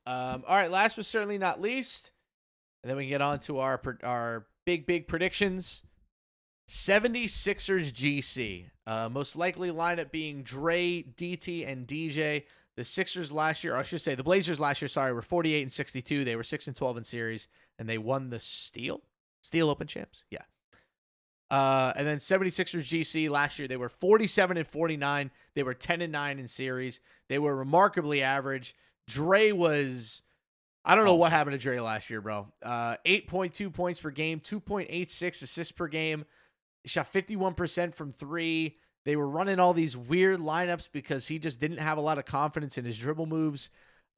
All right, last but certainly not least, and then we get on to our big predictions. 76ers GC. Most likely lineup being Dre, DT, and DJ. The Sixers last year, or I should say the Blazers last year, sorry, were 48-62. They were 6-12 in series, and they won the Steel Open champs. Yeah. And then 76ers GC last year, they were 47-49. They were 10-9 in series. They were remarkably average. Dre was I don't know what happened to Dre last year, bro. 8.2 points per game, 2.86 assists per game. He shot 51% from three. They were running all these weird lineups because he just didn't have a lot of confidence in his dribble moves.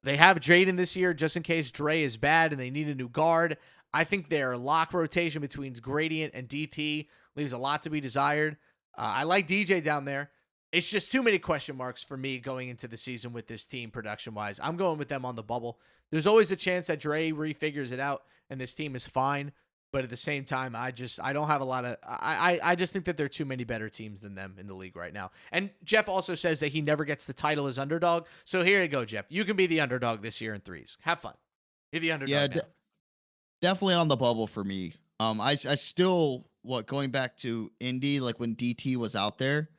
They have Jaden this year just in case Dre is bad and they need a new guard. I think their lock rotation between Gradient and DT leaves a lot to be desired. I like DJ down there. It's just too many question marks for me going into the season with this team production-wise. I'm going with them on the bubble. There's always a chance that Dre refigures it out and this team is fine. But at the same time, I don't have a lot of I just think that there are too many better teams than them in the league right now. And Jeff also says that he never gets the title as underdog. So here you go, Jeff. You can be the underdog this year in threes. Have fun. You're the underdog. Yeah, definitely on the bubble for me. I still going back to Indy, like when DT was out there,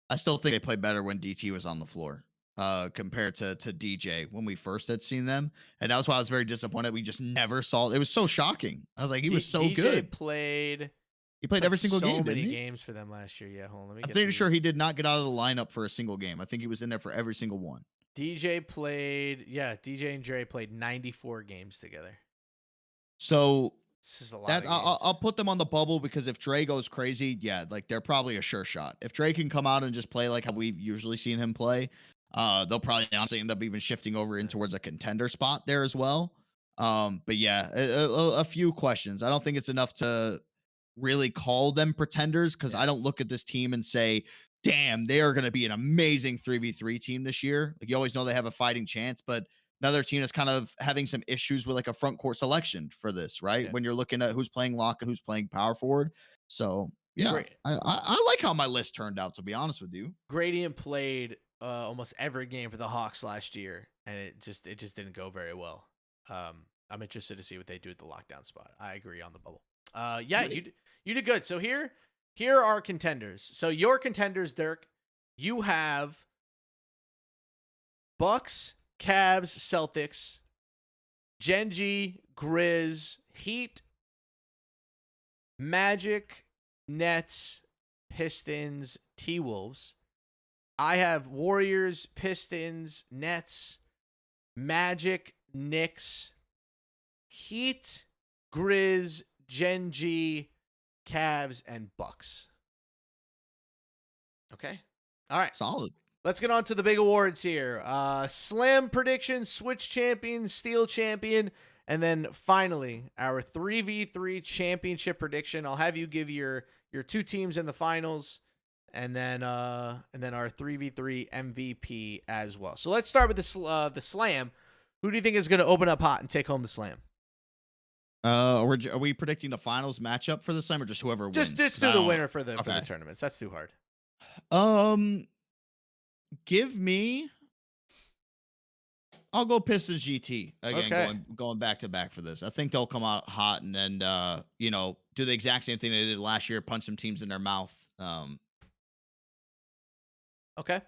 I still think they played better when DT was on the floor. Compared to DJ when we first had seen them. And that was why I was very disappointed. We just never saw it. It was so shocking. I was like, he was so DJ good. He played every single game, didn't he? Games for them last year. Yeah, hold on. I'm pretty sure he did not get out of the lineup for a single game. I think he was in there for every single one. DJ and Dre played 94 games together. So this is a lot. That I'll put them on the bubble because if Dre goes crazy, yeah, like they're probably a sure shot. If Dre can come out and just play like how we've usually seen him play, they'll probably honestly end up even shifting over in towards a contender spot there as well. But yeah, a few questions. I don't think it's enough to really call them pretenders because I don't look at this team and say, damn, they are going to be an amazing 3v3 team this year. Like you always know they have a fighting chance, but another team is kind of having some issues with like a front court selection for this, right? Yeah. When you're looking at who's playing lock and who's playing power forward. So yeah, I like how my list turned out, to be honest with you. Gradient played almost every game for the Hawks last year, and it just didn't go very well. I'm interested to see what they do at the lockdown spot. I agree on the bubble. Yeah, you did good. So here are contenders. So your contenders, Dirk, you have Bucks, Cavs, Celtics, Genji, Grizz, Heat, Magic, Nets, Pistons, T-Wolves. I have Warriors, Pistons, Nets, Magic, Knicks, Heat, Grizz, Genji, Cavs, and Bucks. Okay. All right. Solid. Let's get on to the big awards here. Slam prediction, Switch champion, Steel champion, and then finally our 3v3 championship prediction. I'll have you give your two teams in the finals, and then our 3v3 MVP as well. So let's start with the Slam. Who do you think is going to open up hot and take home the Slam? Are we predicting the finals matchup for the Slam or just whoever wins? Just do the winner for the tournaments. That's too hard. Give me. I'll go Pistons GT again. Going back to back for this. I think they'll come out hot and then do the exact same thing they did last year, punch some teams in their mouth. Okay.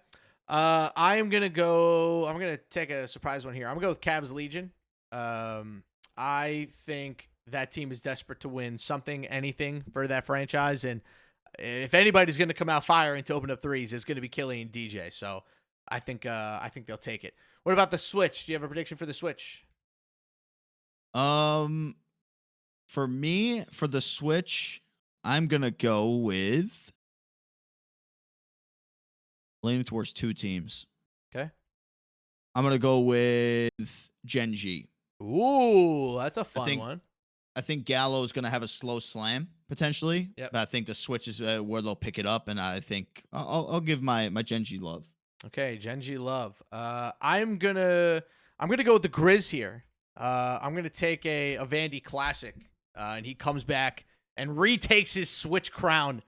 I'm gonna take a surprise one here. I'm gonna go with Cavs Legion. I think that team is desperate to win something, anything for that franchise, and if anybody's going to come out firing to open up threes, it's going to be Killy and DJ. So I think they'll take it. What about the Switch? Do you have a prediction for the Switch? For me, for the Switch, I'm going to go with leaning towards two teams. Okay. I'm going to go with Genji. Ooh, that's a fun one. I think Gallo is going to have a slow slam potentially. Yep. But I think the Switch is where they'll pick it up, and I think I'll give my Genji love. Okay, Genji love. I'm gonna go with the Grizz here. I'm gonna take a Vandy classic, and he comes back and retakes his Switch crown.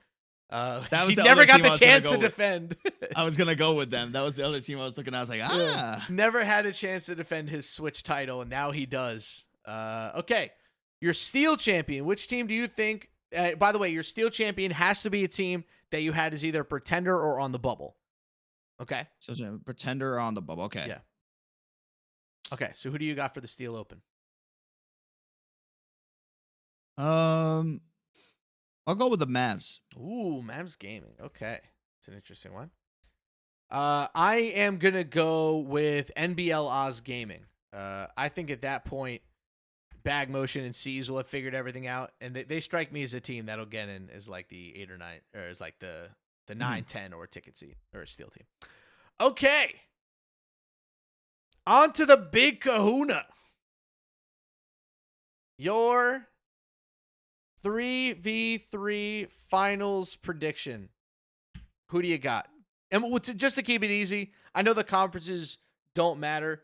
He never got the chance to defend. I was gonna go with them. That was the other team I was looking at. I was like, yeah. Never had a chance to defend his Switch title, and now he does. Okay. Your Steel champion, which team do you think, by the way, your Steel champion has to be a team that you had as either pretender or on the bubble. Okay? So it's a pretender or on the bubble. Okay. Yeah. Okay, so who do you got for the Steel Open? I'll go with the Mavs. Ooh, Mavs Gaming. Okay. It's an interesting one. I am going to go with NBL Oz Gaming. I think at that point, bag motion and C's will have figured everything out. And they strike me as a team that'll get in as like the 8 or 9, or as like the 9, 10 or ticket seat or a steal team. Okay. On to the big kahuna. Your 3v3 finals prediction. Who do you got? And just to keep it easy, I know the conferences don't matter.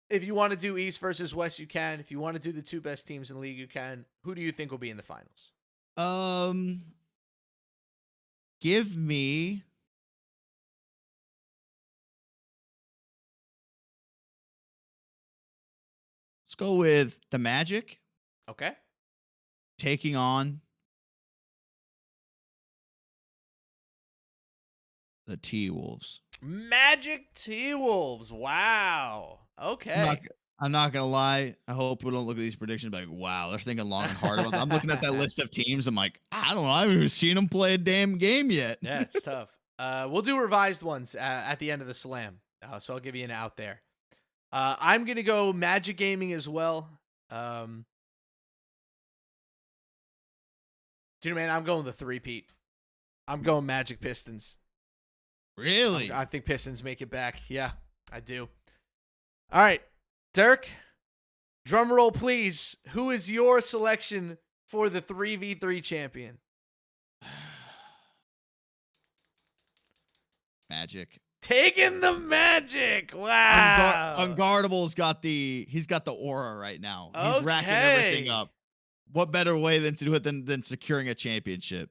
If you want to do East versus West, you can. If you want to do the 2 best teams in the league, you can. Who do you think will be in the finals? Give me let's go with the Magic. Okay. Taking on the T-Wolves. Magic T-Wolves. Wow. Okay. I'm not gonna lie. I hope we don't look at these predictions like, wow, they're thinking long and hard about them. I'm looking at that list of teams. I'm like, I don't know. I haven't even seen them play a damn game yet. Yeah, it's tough. We'll do revised ones at the end of the slam. So I'll give you an out there. I'm gonna go Magic Gaming as well. Do you know, man? I'm going the 3-peat. I'm going Magic Pistons. Really? I think Pistons make it back. Yeah, I do. All right, Dirk, drum roll, please. Who is your selection for the 3v3 champion? Magic. Taking the Magic. Wow. Unguardable's got the aura right now. He's racking everything up. What better way than to do it than securing a championship?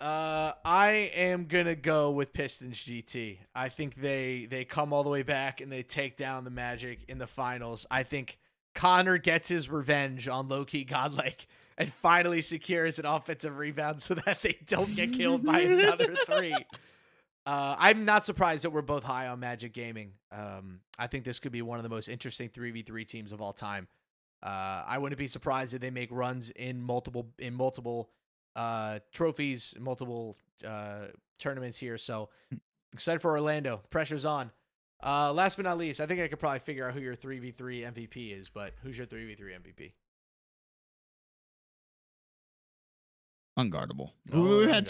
I am gonna go with Pistons GT. I think they come all the way back and they take down the Magic in the finals. I think Connor gets his revenge on low-key Godlike and finally secures an offensive rebound so that they don't get killed by another 3. I'm not surprised that we're both high on Magic Gaming. I think this could be one of the most interesting 3v3 teams of all time. I wouldn't be surprised if they make runs in multiple trophies, multiple tournaments here. So excited for Orlando. Pressure's on. Last but not least, I think I could probably figure out who your 3v3 MVP is, but who's your 3v3 MVP? Unguardable. We've had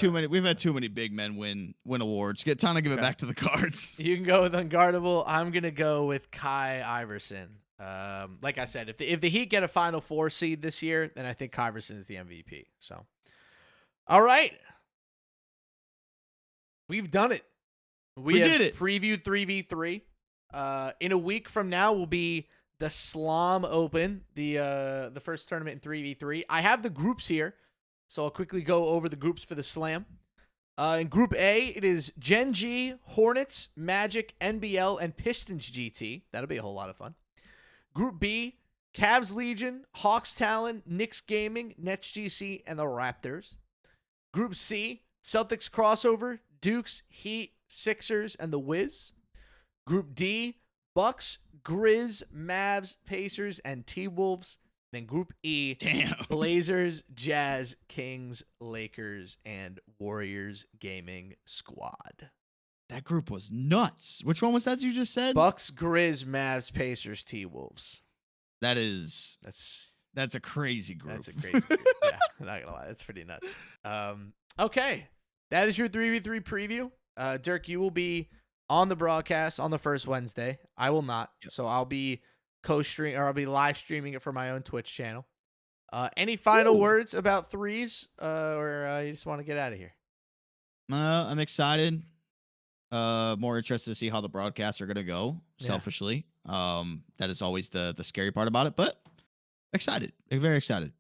too many big men win awards. Get time to give it back to the Cards. You can go with Unguardable. I'm gonna go with Kai Iverson. Like I said, if the Heat get a Final 4 seed this year, then I think Iverson is the MVP. So, all right, we've done it. We did it. Preview 3v3. In a week from now will be the Slam Open, the first tournament in 3v3. I have the groups here, so I'll quickly go over the groups for the Slam. In Group A, it is Gen G, Hornets, Magic, NBL, and Pistons GT. That'll be a whole lot of fun. Group B, Cavs Legion, Hawks Talon, Knicks Gaming, Nets GC, and the Raptors. Group C, Celtics Crossover, Dukes, Heat, Sixers, and the Wiz. Group D, Bucks, Grizz, Mavs, Pacers, and T-Wolves. Then Group E, Blazers, Jazz, Kings, Lakers, and Warriors Gaming Squad. That group was nuts. Which one was that you just said? Bucks, Grizz, Mavs, Pacers, T-Wolves. That's a crazy group. That's a crazy group. Yeah, I'm not gonna lie, that's pretty nuts. Okay, that is your 3v3 preview. Dirk, you will be on the broadcast on the first Wednesday. I will not, so I'll be I'll be live streaming it for my own Twitch channel. Any final words about threes, or you just want to get out of here? I'm excited. More interested to see how the broadcasts are gonna go. Selfishly, that is always the scary part about it, but excited, very excited.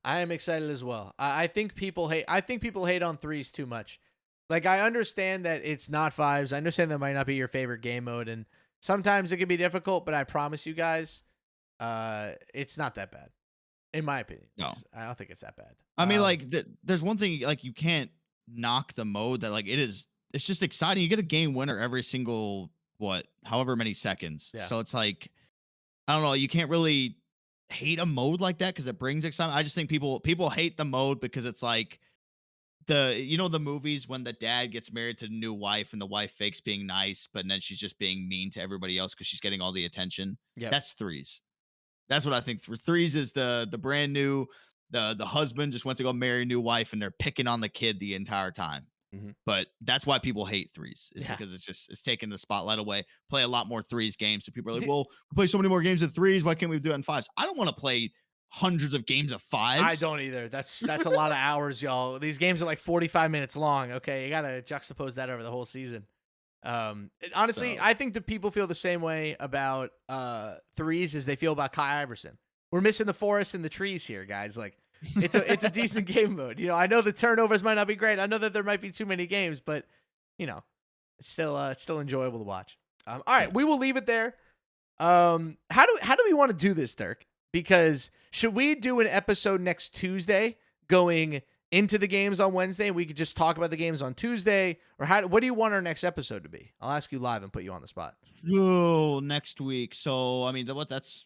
I am excited as well. I think people hate on threes too much. Like, I understand that it's not fives. I understand that might not be your favorite game mode, and sometimes it can be difficult. But I promise you guys, it's not that bad, in my opinion. No, I don't think it's that bad. I mean, like, there's one thing, like, you can't knock the mode that, like, it's just exciting. You get a game winner every single however many seconds. Yeah. So it's like, I don't know. You can't really hate a mode like that because it brings excitement. I just think people hate the mode because it's like the movies when the dad gets married to the new wife and the wife fakes being nice, but then she's just being mean to everybody else because she's getting all the attention. Yeah, that's threes. That's what I think. For threes is the brand new, the husband just went to go marry a new wife and they're picking on the kid the entire time. Mm-hmm. But that's why people hate threes, is because it's taking the spotlight away. Play a lot more threes games. So people are like, well, we play so many more games of threes. Why can't we do it in fives? I don't want to play hundreds of games of fives. I don't either. That's a lot of hours, y'all. These games are like 45 minutes long. Okay, you gotta juxtapose that over the whole season. Honestly, I think that people feel the same way about threes as they feel about Kai Iverson. We're missing the forest and the trees here, guys. Like, it's a decent game mode. You know, I know the turnovers might not be great. I know that there might be too many games, but you know, it's still enjoyable to watch. All right, we will leave it there. How do we want to do this, Dirk? Because should we do an episode next Tuesday going into the games on Wednesday, and we could just talk about the games on Tuesday? Or what do you want our next episode to be? I'll ask you live and put you on the spot. Oh, next week. So, I mean, that's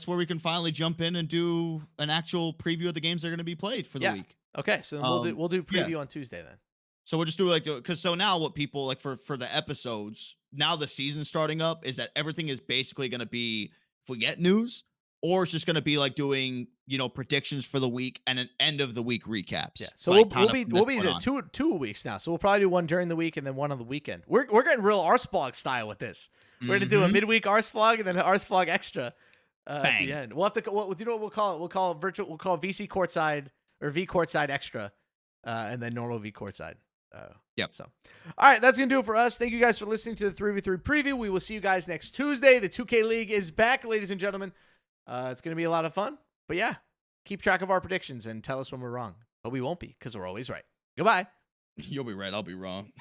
where we can finally jump in and do an actual preview of the games that are going to be played for the week. Okay, so we'll do preview on Tuesday then. So we'll just do because so now what people like for the episodes, now the season starting up, is that everything is basically going to be, if we get news, or it's just going to be like doing, predictions for the week and an end of the week recaps. Yeah. So like we'll be two weeks now. So we'll probably do one during the week and then one on the weekend. We're getting real Arsblog style with this. We're going to do a midweek Arsblog and then an Arsblog extra at the end. We'll have to you know what we'll call it? We'll call it VC Courtside or V Courtside extra and then normal V Courtside. Yep. So, all right, that's going to do it for us. Thank you guys for listening to the 3v3 preview. We will see you guys next Tuesday. The 2K League is back, ladies and gentlemen. It's going to be a lot of fun. But yeah, keep track of our predictions and tell us when we're wrong. But we won't be, because we're always right. Goodbye. You'll be right. I'll be wrong.